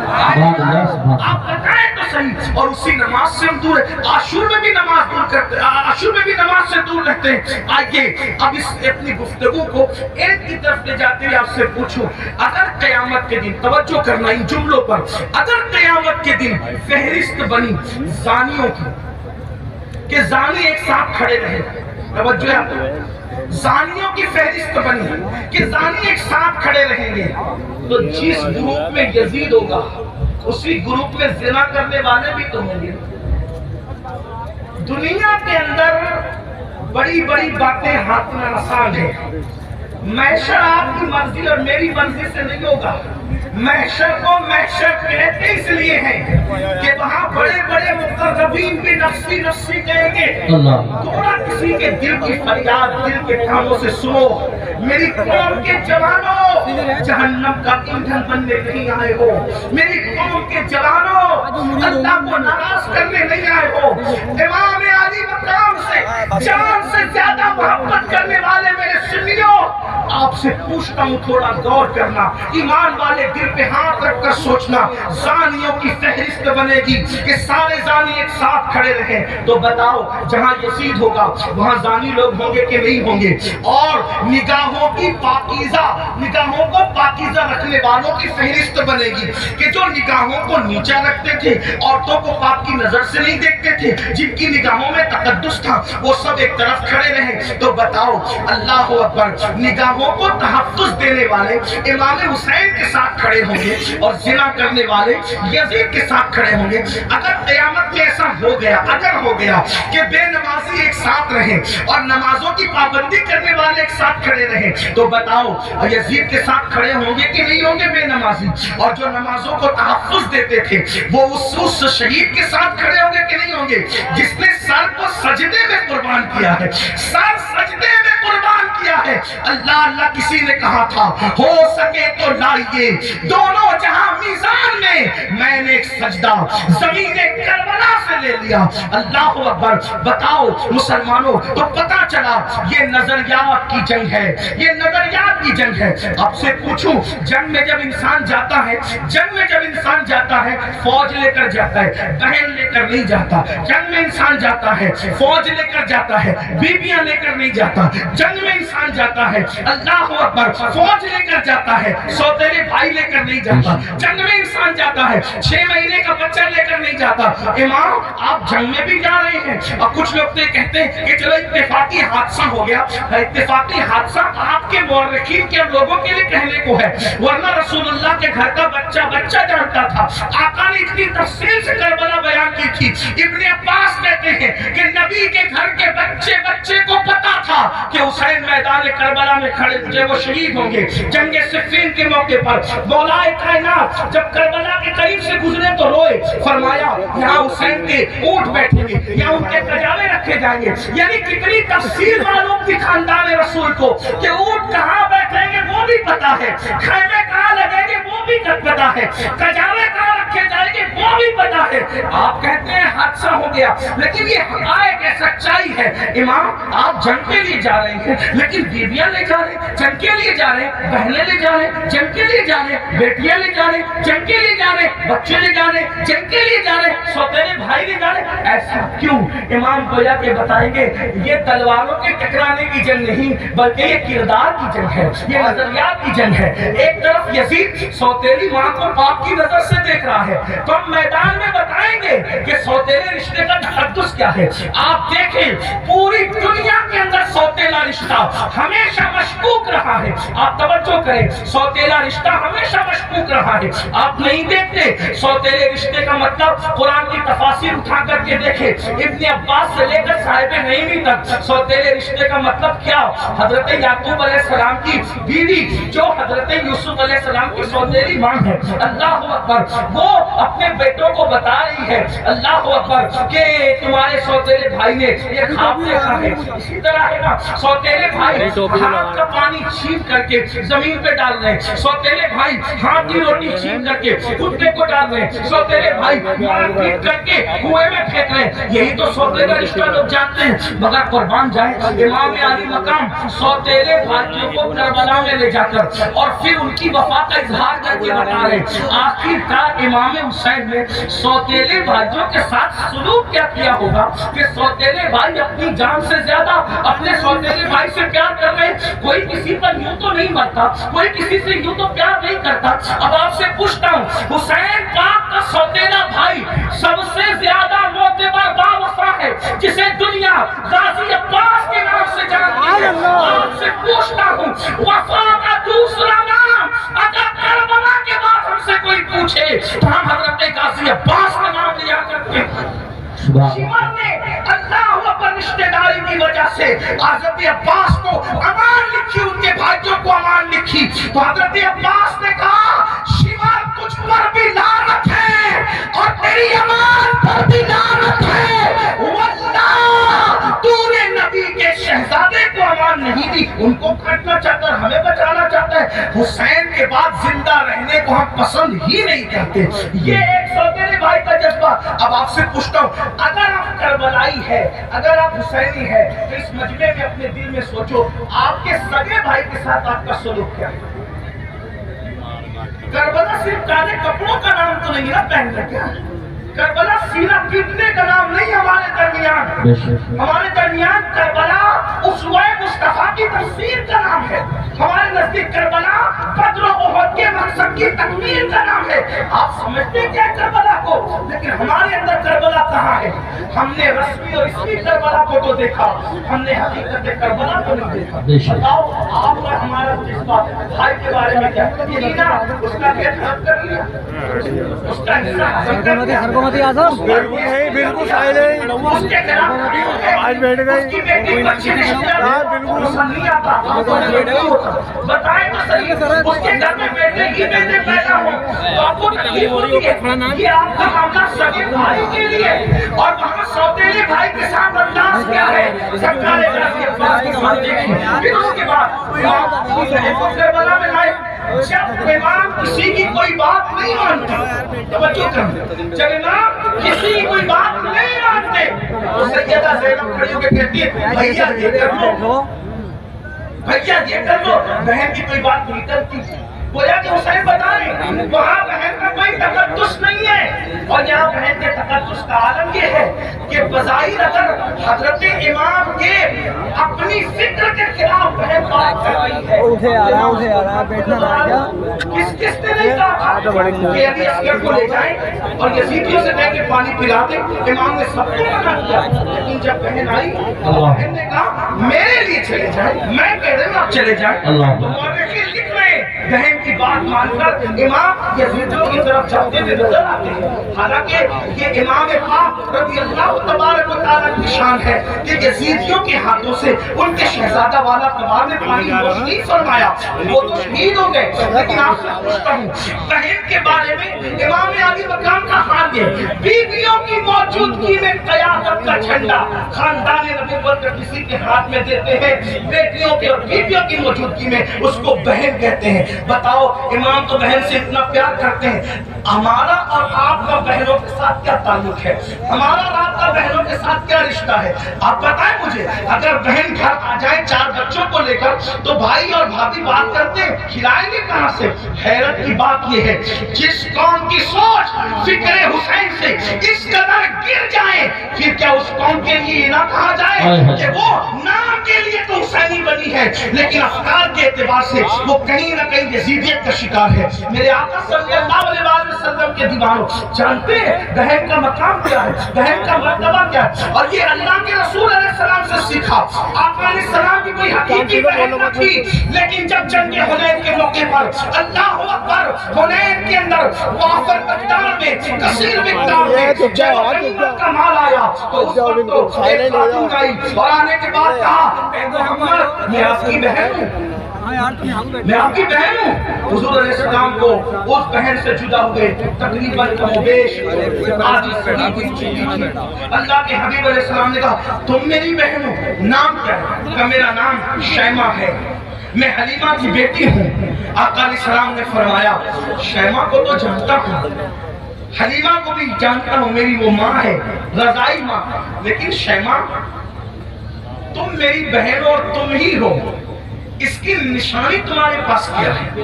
آپ بتائیں تو صحیح۔ اور اسی نماز سے ہم دور ہیں، عاشور میں بھی نماز دور کرتے، عاشور میں بھی نماز سے دور رہتے ہیں۔ آئیے اب اس اپنی گفتگو کو ایک کی طرف لے جاتے ہوئے آپ سے پوچھوں، اگر قیامت کے دن، توجہ کرنا ان جملوں پر، اگر قیامت کے دن فہرست بنی زانیوں کی کہ زانی ایک ساتھ کھڑے رہے، توجہ ہے، زانیوں کی فہرست بنی کہ زانی ایک ساتھ کھڑے رہیں گے تو جس گروپ میں یزید ہوگا اسی گروپ میں زنا کرنے والے بھی تو ہوں گے۔ دنیا کے اندر بڑی بڑی باتیں ہاتھ میں آسان ہے، معاشر آپ کی مرضی اور میری مرضی سے نہیں ہوگا، محشر کو محشر کہتے اس لیے ہیں کہ وہاں بڑے بڑے مقربین بھی نفسی نفسی کہیں گے. تھوڑا کسی کے دل کی فریاد دل کے کانوں سے سنو. میری قوم کے جوانوں جہنم کا ایندھن بننے نہیں آئے ہو. میری قوم کے جوانوں اللہ کو ناراض کرنے نہیں آئے ہو. امام علی مقام سے جان سے زیادہ محبت کرنے والے میرے سنیوں، آپ سے پوچھتا ہوں تھوڑا غور کرنا. ایمان والے دل پہ ہاتھ رکھ کر سوچنا. زانیوں کی فہرست بنے گی کہ سارے زانی ایک ساتھ کھڑے رہیں، تو بتاؤ جہاں یزید ہوگا وہاں زانی لوگ ہوں گے کہ نہیں ہوں گے؟ اور نگاہوں کی پاکیزہ، نگاہوں کو پاکیزہ رکھنے والوں کی فہرست بنے گی کہ جو نگاہوں کو نیچا رکھتے تھے، عورتوں کو پاک کی نظر سے نہیں دیکھتے تھے، جن کی نگاہوں میں تقدس تھا، وہ سب ایک طرف کھڑے رہیں. تو بتاؤ اللہ اکبر، نگاہوں کو تحفظ دینے والے امام حسین کے ساتھ کھڑے ہوں گے اور زنا کرنے والے یزید کے ساتھ کھڑے ہوں گے. اگر قیامت میں ایسا ہو گیا، اگر ہو گیا کہ بے نمازی ایک ساتھ رہیں اور نمازوں کی پابندی کرنے والے ایک ساتھ کھڑے رہیں، تو بتاؤ یزید کے ساتھ کھڑے ہوں گے کہ نہیں ہوں گے بے نمازی؟ اور جو نمازوں کو تحفظ دیتے تھے وہ اس شہید کے ساتھ کھڑے ہوں گے کہ نہیں ہوں گے جس نے سر کو سجدے میں قربان کیا ہے؟ سر سجدے میں قربان کیا ہے. اللہ اللہ کسی نے کہا تھا ہو سکے تو لائیے دونوں جہاں میزان میں نے ایک سجدہ زمین کربلا سے لے لیا. اللہ اکبر. بتاؤ مسلمانوں، تو پتا چلا یہ نظریات کی جنگ ہے، یہ نظریات کی جنگ ہے. آپ سے پوچھوں، جنگ میں جب انسان جاتا ہے، جنگ میں جب انسان جاتا ہے فوج لے کر جاتا ہے، بہن لے کر نہیں جاتا. جنگ میں انسان جاتا ہے فوج لے کر جاتا ہے، بیویاں لے کر نہیں جاتا. جنگ میں انسان جاتا ہے اللہ اکبر فوج لے کر جاتا ہے، سوتیلے بھائی لے کر نہیں جاتا. جنگ میں انسان جاتا ہے 6 مہینے کا بچہ لے کر نہیں جاتا. امام آپ جنگ میں بھی جا رہے ہیں. اور کچھ لوگ تو کہتے ہیں کہ چلو اتفاقی حادثہ ہو گیا. اتفاقی حادثہ آپ کے مورخین کے لوگوں کے لیے کہنے کو ہے، ورنہ رسول اللہ کے گھر کا بچہ بچہ جانتا تھا. آقا نے اتنی تفصیل سے کربلا بیان کی تھی. ابن عباس کہتے ہیں کہ نبی کے گھر کے بچے بچے کو پتا تھا کہ حسین میدان کربلا میں کھڑے تھے، وہ شہید ہوں گے جنگ صفین کے موقع پر. مولا کائنات جب کربلا کے قریب سے گزرے تو روئے. فرمایا یہاں حسین کے اونٹ بیٹھیں گے، یہاں ان کے کجاوے رکھے جائیں گے. یعنی کتنی تفصیل معلوم تھی خاندان رسول کو کہ اونٹ کہاں بیٹھیں گے وہ بھی پتا ہے، خیمے کہاں لگیں گے وہ بھی پتا ہے، کجاوے کہاں رکھے جائیں گے وہ بھی پتا ہے. آپ کہتے ہیں حادثہ ہو گیا، لیکن یہ حقائق ہے، سچائی ہے. امام آپ جنگ کے لیے جا رہے ہیں لیکن بیویاں لے جا رہے ہیں، جنگ کے لیے جا رہے ہیں، بہنیں لے جا رہے ہیں، جنگ کے لیے جا رہے ہیں، بیٹیاں لے جا رہے ہیں، جنگ کے لیے جا رہے ہیں، بچے لے جا رہے ہیں، جنگ کے لیے جا رہے ہیں، سوتیلے بھائی لے جا رہے ہیں. ایسا کیوں؟ امام گویا کے بتائیں گے یہ تلواروں کے ٹکرانے کی جنگ نہیں بلکہ یہ کردار کی جنگ ہے، یہ نظریات کی جنگ ہے. ایک طرف یزید سوتیلی ماں کو باپ کی نظر سے دیکھ رہا ہے، تو ہم میدان میں بتائیں گے کہ سوتیلے رشتے کا تقدس کیا ہے. آپ دیکھیں پوری دنیا کے اندر سوتیلا رشتہ ہمیشہ مشکوک رہا ہے. آپ توجہ کریں، سوتیلا رشتہ ہمیشہ مشکوک رہا ہے. آپ نہیں دیکھتے سوتیلے رشتے کا مطلب قرآن کی تفاسیر اٹھا کر کے دیکھیں. ابن عباس سے لے کر صاحب نعیمی تک سوتیلے رشتے کا مطلب کیا؟ حضرت یعقوب علیہ السلام کی بیوی جو حضرت یوسف علیہ السلام کی سوتیلی ماں ہے، اللہ اکبر، وہ اپنے بیٹوں کو بتا رہی ہے اللہ اکبر کہ تمہارے سوتیلے بھائی نے یہ خواب دیکھا ہے. اسی طرح ہے نا، سوتیلے بھائی ہاتھ کا پانی چھین کر کے زمین پہ ڈال رہے ہیں، سوتیلے بھائی ہاتھ کی روٹی چھین کر کے کتے کو ڈال رہے ہیں، سوتیلے بھائی مار پیٹ کر کے کنویں میں پھینک رہے ہیں. یہی تو سوتیلا رشتہ لوگ جانتے ہیں. مگر قربان جائے امام علی مقام سوتیلے بھائیوں کو کربلا میں لے جا کر اور پھر ان کی وفا کا اظہار کر کے بتا رہے آخر کار امام حسین نے سوتیلے بھائیوں کے ساتھ سلوک کیا کیا ہوگا کہ سوتیلے بھائی اپنی جان سے زیادہ اپنے سوتیلے بھائی سے پیار کر رہے ہیں. کوئی کسی پر یوں تو نہیں مرتا، کوئی کسی سے یوں تو پیار نہیں کرتا. اب آپ سے پوچھتا ہوں، حسین پاک کا سوتیلا بھائی سب سے زیادہ معتبر باوفا ہے جسے دنیا غازی عباس کے نام سے جانتی ہے. آپ سے پوچھتا ہوں، وفا کا دوسرا نام اگر کربلا کے بعد ہم سے کوئی پوچھے تو ہم حضرت غازی عباس کا نام لیا کرتے ہیں. شیون نے اللہ پر رشتہ داری کی وجہ سے حضرت عباس کو امان لکھی، ان کے بھائیوں کو امان لکھی. تو حضرت عباس نے کہا شیون تجھ پر بھی لعنت ہے اور تیری ایمان پر بھی لعنت ہے، واللہ تو نے نبی کے شہزادے کو امان نہیں دی، ان کو کاٹنا چاہتا ہے، ہمیں بچانا چاہتا ہے، حسین کے بعد زندہ رہنے کو ہم پسند ہی نہیں کرتے۔ یہ ایک سوتیلے بھائی کا جذبہ۔ اب آپ سے پوچھتا ہوں، اگر آپ کربلائی ہے، اگر آپ حسینی ہے، تو اس مجمع میں اپنے دل میں سوچو آپ کے سگے بھائی کے ساتھ آپ کا سلوک کیا ہے؟ کربلا صرف کالے کپڑوں کا نام تو نہیں نا پہن رکھا، کربلا سینہ پیٹنے کا نام نہیں ہمارے درمیان، ہمارے درمیان کربلا اسوہ مصطفیٰ کی تفسیر کا نام ہے، ہمارے نزدیک کربلا بدر و احد کے مقصد کی تکمیل کا نام ہے۔ آپ سمجھتے کیا کربلا کو، لیکن ہمارے اندر کربلا کہاں ہے؟ ہم نے رسمی اور اسمی کربلا کو تو دیکھا، ہم نے حقیقت کربلا کو نہیں دیکھا۔ بتاؤ آپ کا ہمارا جذبہ بھائی کے بارے میں کیا؟ یہ نا اس کا کیا حق کر لیا، اس کا حصہ حاصل کر لیا، بالکل سائل ہے، اس کے خلاف آج بیٹھ گئے، اس کی بیٹی بچے نے بالکل نہیں آتا، بتائیں تو صحیح، اس کے گھر میں بیٹے ہی بیٹے پیدا ہو تو آپ کو تکلیف ہوتی ہے۔ یہ آپ کا معاملہ سگے بھائی کے لیے، اور وہاں سوتیلے بھائی کے ساتھ انداز کیا ہے؟ سب کالے گھر کے پاس کے ساتھ دیکھیں، پھر اس کے بعد کربلا میں لائے، جب امام کسی کی کوئی بات نہیں مانتے، توجہ کریں، جب امام کسی کی کوئی بات نہیں مانتے تو سیدہ زینب کھڑی ہو کے کہتی ہے بھیا یہ کر لو، بھیا یہ کر لو، بہن کی کوئی بات نہیں کرتی۔ گویا کہ حسین بتائیں وہاں بہن کا کوئی تقدس نہیں ہے، اور یہاں بہن کے تقدس کا عالم یہ ہے کہ بظاہر اگر حضرت امام کے اپنی فکر کے خلاف بہن بات کر رہی ہے، اٹھے آ رہا بیٹھنا نہ کیا، کس نے نہیں کہا کہ علی اصغر کو لے جائیں اور یزیدیوں سے کہہ کے پانی پلا دیں؟ امام نے سب کو منع کیا، لیکن جب بہن آئی بہن نے کہا میرے لیے چلے جائیں، میں کہہ رہا ہوں آپ چلے جائیں، تو مورخین لکھ رہے ہیں بہن کی بات مان کر امام یزیدیوں کی طرف جاتے ہوئے نظر آتے ہیں۔ حالانکہ یہ امام پاک رضی اللہ تبارک و تعالیٰ کی شان ہے کہ یزیدیوں کے ہاتھوں سے ان کے شہزادہ والا تبار نے پانی نوش نہیں فرمایا، وہ تو شہید ہو گئے، لیکن آپ سے پوچھتا ہوں بہن کے بارے میں امام علی مقام کا حال یہ، بیویوں کی موجودگی میں قیادت کا جھنڈا خاندان نبوت کا کسی کے ہاتھ میں دیتے ہیں، بیٹیوں کے اور بیویوں کی موجودگی میں اس کو بہن کہتے ہیں۔ بتاؤ امام تو بہن سے اتنا پیار کرتے ہیں، ہمارا اور آپ کا بہنوں کے ساتھ کیا تعلق ہے؟ ہمارا اور آپ کا بہنوں کے ساتھ کیا رشتہ ہے؟ آپ بتائیں مجھے، اگر بہن گھر آ جائے 4 بچوں کو لے کر تو بھائی اور بھابھی بات کرتے ہیں، کھلائیں گے کہاں سے؟ حیرت کی بات یہ ہے جس قوم کی سوچ فکر حسین سے اس قدر گر جائے، پھر کیا اس قوم کے لیے نہ کہا جائے کہ وہ نام کے لیے تو حسینی بنی ہے لیکن افکار کے اعتبار سے وہ کہیں نہ کہیں یزیدیت کا شکار ہے؟ میرے آقا صلی اللہ علیہ وسلم کے دیوانوں جانتے ہیں بہن کا مقام کیا ہے، بہن کا مرتبہ کیا ہے، اور یہ اللہ کے رسول علیہ السلام سے سیکھا۔ آقا علیہ السلام کی کوئی حقیقی بہن نہ تھی، لیکن جب جنگ حنین کے موقع پر اللہ اکبر حنین کے اندر وافر مقدار میں کثیر مقدار میں جب غنیمت کا مال آیا تو اس وقت تو ایک خاتون آئی اور آنے کے بعد کہا اے محمد میں آپ کی بہن ہوں، میں آپ کی بہن ہوں۔ حضور علیہ السلام کو اس بہن سے جدا ہوئے تقریباً کم و بیش آدھی صدی گزر چکی تھی۔ اللہ کے حبیب علیہ السلام نے کہا تم میری بہن ہو، نام کیا ہے؟ کہ میرا نام شیمہ ہے، میں حلیمہ کی بیٹی ہوں۔ آقا علیہ السلام نے فرمایا شیمہ کو تو جانتا ہوں، حلیمہ کو بھی جانتا ہوں، میری وہ ماں ہے، رضائی ماں، لیکن شیمہ تم میری بہن اور تم ہی ہو، اس کی نشانی تمہارے پاس کیا ہے؟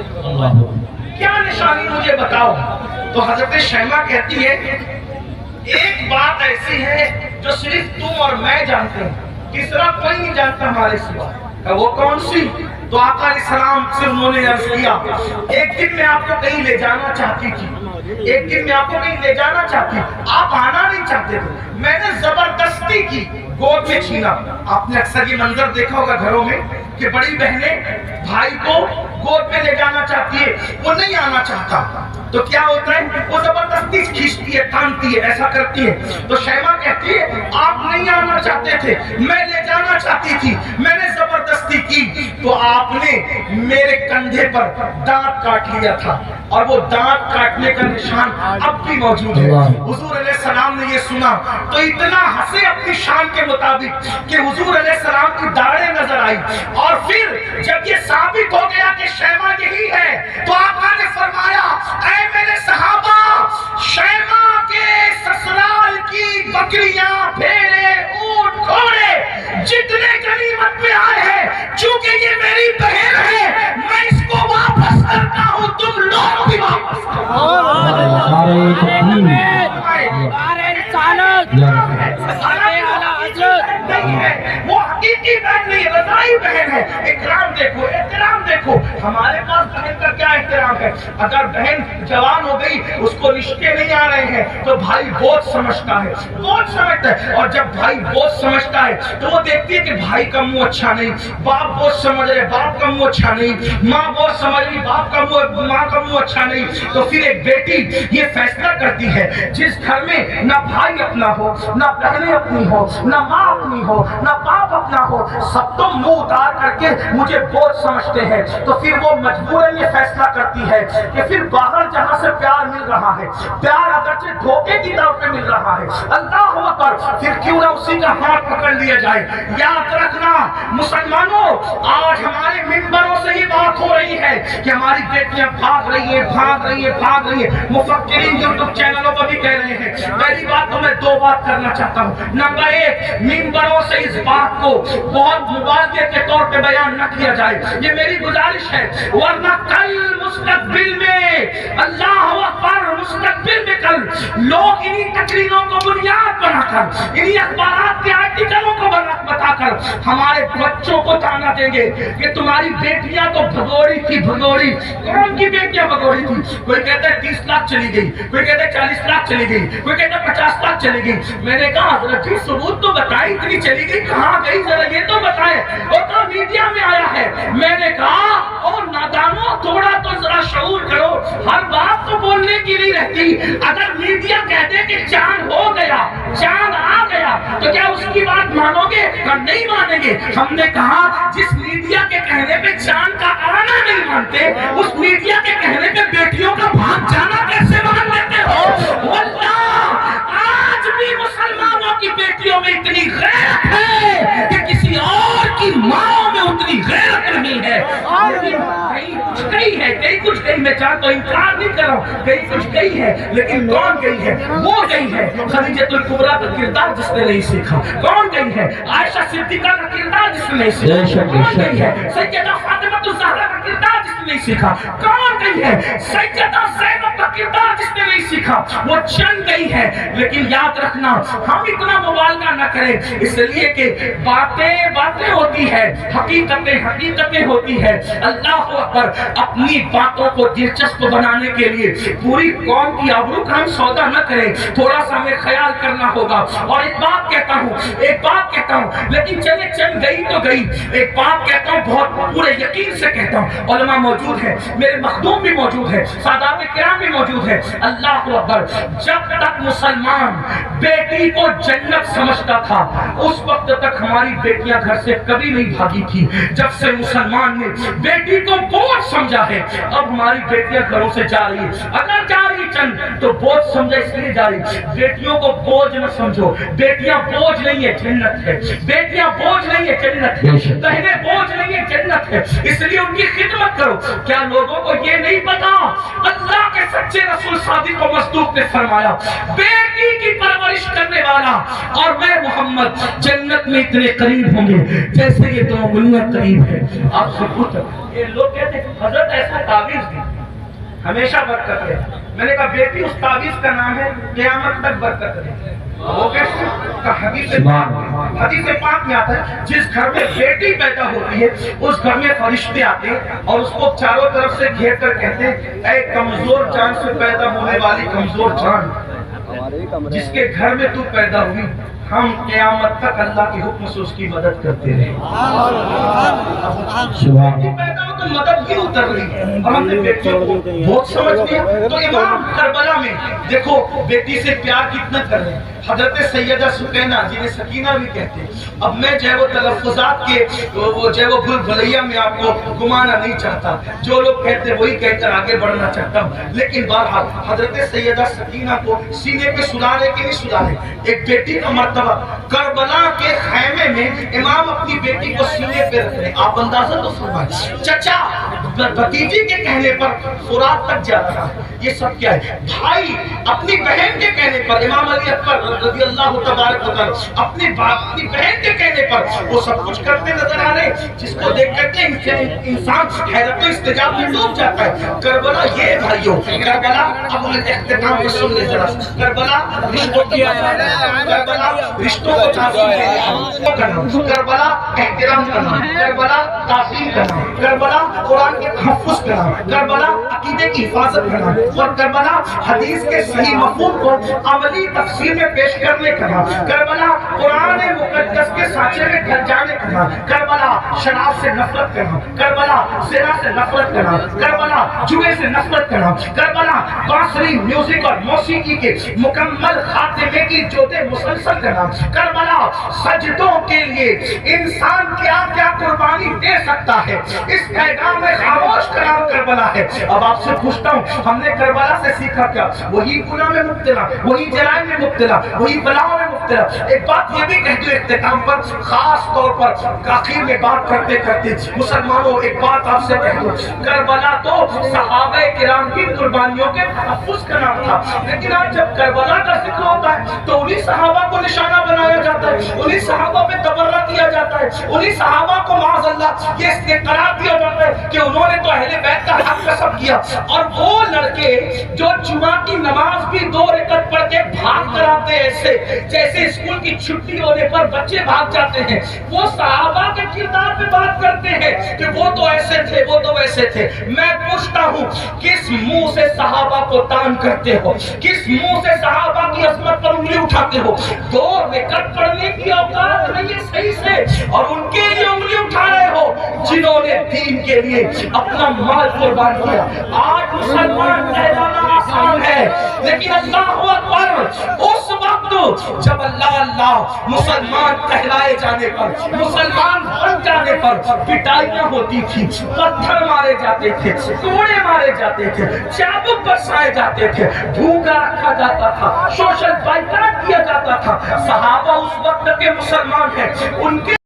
کیا نشانی مجھے بتاؤ؟ تو حضرت شیمہ کہتی ہے ایک بات ایسی ہے جو صرف تم اور میں جانتے ہیں، تیسرا کوئی نہیں جانتا ہمارے سوا۔ وہ کون سی؟ تو آقا علیہ السلام سے انہوں نے عرض کیا ایک دن میں آپ کو کہیں لے جانا چاہتی تھی، ایک دن میں آپ کو کہیں لے جانا چاہتی، آپ آنا نہیں چاہتے تھے، میں نے زبردستی کی، گود میں چھینا۔ آپ نے اکثر یہ منظر دیکھا ہوگا گھروں میں کہ بڑی بہنیں بھائی کو گود میں لے جانا چاہتی ہے، وہ نہیں آنا چاہتا تو کیا ہوتا ہے وہ زبردستی کھینچتی ہے، تانتی ہے، ایسا کرتی ہے۔ تو شیمہ کہتی ہے آپ نہیں آنا چاہتے تھے، میں لے جانا چاہتی تھی، میں نے زبردستی کی۔ تو آپ نے میرے کندھے پر دانت کاٹ لیا تھا اور وہ دانت کاٹنے کا نشان اب بھی موجود ہے۔ حضور علیہ السلام نے یہ سنا تو اتنا ہنسے اپنی شان کے مطابق کہ حضور علیہ السلام کی داڑھیں نظر آئی، اور پھر جب یہ ثابت ہو گیا کہ شیما یہی ہے تو آقا نے فرمایا اے میرے صحابہ، شیما کے سسرال کی بکریاں، بھیڑے، اونٹ، گھوڑے جتنے غنیمت میں آئے ہیں، چونکہ یہ میری بہن ہے میں اس کو واپس کرتا ہوں، تم لوگ بھی واپس کرو۔ وہ حقیقی بہن نہیں، رضائی بہن ہے۔ اکرام دیکھو، احترام دیکھو، ہمارے پاس بہن کا کیا احترام ہے؟ اگر بہن جوان ہو گئی، اس کو رشتے نہیں آ رہے ہیں تو بھائی بوجھ سمجھتا ہے، بوجھ سمجھتا ہے، اور جب بھائی بوجھ سمجھتا ہے تو وہ دیکھتی ہے کہ بھائی کا منہ اچھا نہیں، باپ بوجھ سمجھ رہے باپ کا منہ اچھا نہیں، ماں بوجھ سمجھ رہی باپ کا منہ، ماں کا منہ اچھا نہیں، تو پھر ایک بیٹی یہ فیصلہ کرتی ہے جس گھر میں نہ بھائی اپنا ہو، نہ بہنیں اپنی ہو، نہ ماں اپنی ہو، نہ باپ اپنا ہو، سب تو منہ اتار کر کے مجھے بوجھ سمجھتے ہیں، تو پھر وہ مجبوراً یہ فیصلہ کرتی ہے کہ پھر باہر جہاں سے پیار مل رہا ہے، پیار اگرچہ دھوکے کی طرف سے مل رہا ہے، اللہ اکبر، پھر کیوں نہ اسی کا ہاتھ پکڑ لیا جائے۔ یاد رکھنا مسلمانوں، آج ہمارے منبروں سے یہ بات ہو رہی ہے کہ ہماری بیٹیاں بھاگ رہی ہیں، بھاگ رہی ہیں، بھاگ رہی ہیں، مفکرین یوٹیوب چینلوں پر بھی کہہ رہے ہیں۔ پہلی بات تو میں دو بات کرنا چاہتا ہوں۔ نمبر ایک، منبروں سے اس بات کو بہت مبالغے کے طور پہ بیان نہ کیا جائے، یہ میری گزارش ہے، ورنہ کل مستقبل میں، اللہ اکبر، مستقبل میں کل لوگ انہی تقریروں کو بنیاد بنا کر، انہی اخبارات کے آرٹیکلوں کو بتا کر ہمارے بچوں کو تانا دیں گے کہ تمہاری بیٹیاں تو بھگوڑی تھی، بھگوڑی۔ کون کی بیٹیاں بھگوڑی تھی؟ کوئی کہتا ہے 30 لاکھ چلی گئی، کوئی کہتا ہے 40 لاکھ چلی گئی، کوئی کہتا ہے 50 لاکھ چلی گئی۔ میں نے کہا حضرت جی ثبوت تو بتائیں، اتنی چلی گئی کہاں گئی، ذرا یہ تو بتائیں، وہ تو میڈیا میں آیا ہے۔ میں نے کہا اور نادانوں، تھوڑا تو ذرا شعور کرو، ہر بات تو بولنے کی نہیں رہتی۔ اگر میڈیا کہہ دے کہ چاند ہو گیا، چاند آ گیا، تو کیا اس کی بات مانو گے؟ ہم نہیں مانیں گے۔ ہم نے کہا جس میڈیا کے کہنے پہ چاند کا آنا نہیں مانتے، اس میڈیا کے کہنے پہ بیٹیوں کا بھاگ جانا کیسے مان لیتے ہو؟ واللہ آج بھی مسلمانوں کی بیٹیوں میں اتنی غیرت ہے کہ کسی اور کی ماں میں اتنی غیرت نہیں ہے۔ کہیں کچھ کہی ہے، کہیں کچھ کہی، میں چاہتا تو انکار نہیں کر رہا ہوں، کہیں کچھ کہی ہے، لیکن کون گئی ہے؟ وہ گئی ہے خدیجۃ الکبریٰ کا کردار جس نے نہیں سیکھا۔ کون گئی ہے؟ عائشہ صدیقہ کا کردار جس نے نہیں سیکھا۔ کون گئی ہے؟ سیدہ فاطمہ الزہرا کا کردار جس نے نہیں سیکھا۔ کون گئی ہے؟ سیدہ زینب کا کردار جس نے نہیں سیکھا۔ وہ چند گئی ہے، لیکن یاد رکھنا ہم اتنا مبالغہ نہ کریں، اس لیے کہ باتیں باتیں ہوتی ہے، حقیقتیں حقیقتیں ہوتی ہے۔ اللہ اکبر، اپنی باتوں کو دلچسپ بنانے کے لیے پوری قوم کی آبرو کا ہم سودا نہ کریں، تھوڑا سا ہمیں خیال کرنا ہوگا۔ اور ایک بات کہتا ہوں، لیکن چلے چل گئی تو گئی، ایک بات کہتا ہوں بہت پورے یقین سے کہتا ہوں، علماء موجود ہیں، میرے مخدوم بھی موجود ہیں، سادات کرام بھی موجود ہیں۔ اللہ اکبر، جب تک مسلمان بیٹی کو جنت سمجھتا تھا اس وقت تک ہماری بیٹیاں گھر سے کبھی نہیں بھاگی تھی۔ جب سے مسلمان نے بیٹی کو بوجھ سمجھا ہے، اب ہماری بیٹیاں گھروں سے جا رہی ہیں، اگر جا رہی چند تو بوجھ سمجھا اس لیے جا رہی۔ بیٹیوں کو بوجھ نہ سمجھو، بیٹیاں بوجھ نہیں ہے، جنت ہے۔ بیٹیاں بوجھ نہیں ہے، جنت ہے۔ بہنیں بوجھ نہیں ہے، جنت ہے، اس لیے ان کی خدمت کرو۔ کیا لوگوں کو یہ نہیں پتا اللہ کے سچے رسول صادق و مصدوق نے فرمایا بیٹی کی پرورش کرنے والا اور میں محمد جنت میں اتنے قریب ہوں گے جیسے یہ دو انگلیاں قریب ہے۔ آپ سے پوچھو، یہ لوگ کہتے ہیں حضرت ایسا تعویذ دی ہمیشہ برکت ہے۔ میں نے کہا بیٹی اس تعویذ کا نام ہے قیامت تک برکت ہے۔ وہ کیسے؟ حدیث پاک میں آتا ہے جس گھر میں بیٹی پیدا ہوتی ہے اس گھر میں فرشتے آتے ہیں اور اس کو چاروں طرف سے گھیر کر کہتے ہیں اے کمزور جان سے پیدا ہونے والی کمزور جان، جس کے گھر میں تو پیدا ہوئی ہم قیامت تک اللہ کے حکم سے اس کی مدد کرتے رہے۔ پیدا ہو تو مدد بھی اتر رہی اور ہم نے بیٹیوں کو بہت سمجھ لیا۔ تو امام کربلا میں دیکھو بیٹی سے پیار کتنا کر رہے ہیں، حضرت سیدہ سکینہ جنہیں سکینہ بھی کہتے ہیں. اب میں جو ہے وہ تلفظات کے وہ جو ہے وہ بھول بھلیا میں آپ کو گمانا نہیں چاہتا، جو لوگ کہتے ہیں وہی کہہ کر آگے بڑھنا چاہتا ہوں. لیکن بہرحال حضرت سیدہ سکینہ کو سینے پہ سلانے کے نہیں سلانے. ایک بیٹی کا مرتبہ کربلا کے خیمے میں امام اپنی بیٹی کو سینے پہ رکھ رہے. آپ اندازہ تو فرمائیں، چچا بھتیجی کے کہنے پر فرات تک جا رہا ہے. یہ سب کیا ہے؟ بھائی اپنی بہن کے کہنے پر، امام علی اکبر رضی اللہ تبارک و تعالی اپنی بہن کے کہنے پر وہ سب کچھ کرتے نظر آ رہے، جس کو دیکھ کر کے انسان حیرت و استعجاب میں ڈوب جاتا ہے. کربلا یہ بھائیوں، کربلا اب اختتام کو سن لے ذرا. کربلا رشتوں کی، کربلا رشتوں کو تعظیم کرنا، کربلا احترام کرنا، کربلا تعظیم کرنا، کربلا قرآن کے تحفظ کرنا، کربلا عقیدے کی حفاظت کرنا، اور کربلا حدیث کے صحیح مفہوم کو عملی تفسیر میں پیش کرنے کرنا، کربلا قرآن مقدس کے سانچے میں ڈھل جانے کرنا، کربلا شراب سے نفرت کرنا، کربلا زنا سے نفرت کرنا، کربلا جوئے سے نفرت کرنا، کربلا بانسری میوزک اور موسیقی کے مکمل خاتمے کی جوتے مسلسل کرنا، کربلا سجدوں کے لیے انسان کیا کیا قربانی دے سکتا ہے اس پیغام میں خاموش کرام کربلا ہے. اب آپ سے پوچھتا ہوں، ہم نے کربلا سے سیکھا کیا؟ وہی گناہ میں مبتلا، وہی جرائم میں مبتلا، وہی بلاؤں میں مبتلا. ایک بات یہ بھی کہہ دوں اختتام پر، خاص طور پر آخر میں بات کرتے کرتے مسلمانوں ایک بات آپ سے کہہ دوں، کربلا تو صحابہ کرام کی قربانیوں کے تحفظ کا نام تھا، لیکن آج جب کربلا کا ذکر ہوتا ہے تو انہی صحابہ کو نشانہ بنایا جاتا ہے، انہی صحابہ پہ تبرہ کیا جاتا ہے، انہی صحابہ کو معاذ اللہ یہ استقرار دیا جاتا ہے کہ انہوں نے تو اہل بیت کا حق کسب کیا. اور وہ لڑکے جو جمعہ کی نماز بھی 2 رکعت پڑھ کے بھاگ کر آتے ایسے جیسے اسکول کی چھٹی ہونے پر بچے بھاگ جاتے ہیں، وہ صحابہ کے کردار پہ بات کرتے ہیں کہ وہ تو ایسے تھے، وہ تو ویسے تھے. میں پوچھتا ہوں، کس منہ سے صحابہ کو تان کرتے ہو؟ کس منہ سے صحابہ کی عظمت پر انگلی اٹھاتے ہو؟ 2 رکعت پڑھنے کی اوقات نہیں ہے صحیح سے، اور ان کے لیے انگلی اٹھا رہے ہو جنہوں نے دین کے لیے اپنا مال قربان کیا. آج مسلمان کہلانا آسان ہے، لیکن اللہ اکبر اس وقت جب اللہ اللہ مسلمان کہلائے جانے پر، مسلمان بن جانے پر پٹائیاں ہوتی تھی، پتھر مارے جاتے تھے، کوڑے مارے جاتے تھے، چابک برسائے جاتے تھے، بھوکا رکھا جاتا تھا، سوشل بائیکاٹ کیا جاتا تھا. صحابہ اس وقت کے مسلمان ہیں، ان کے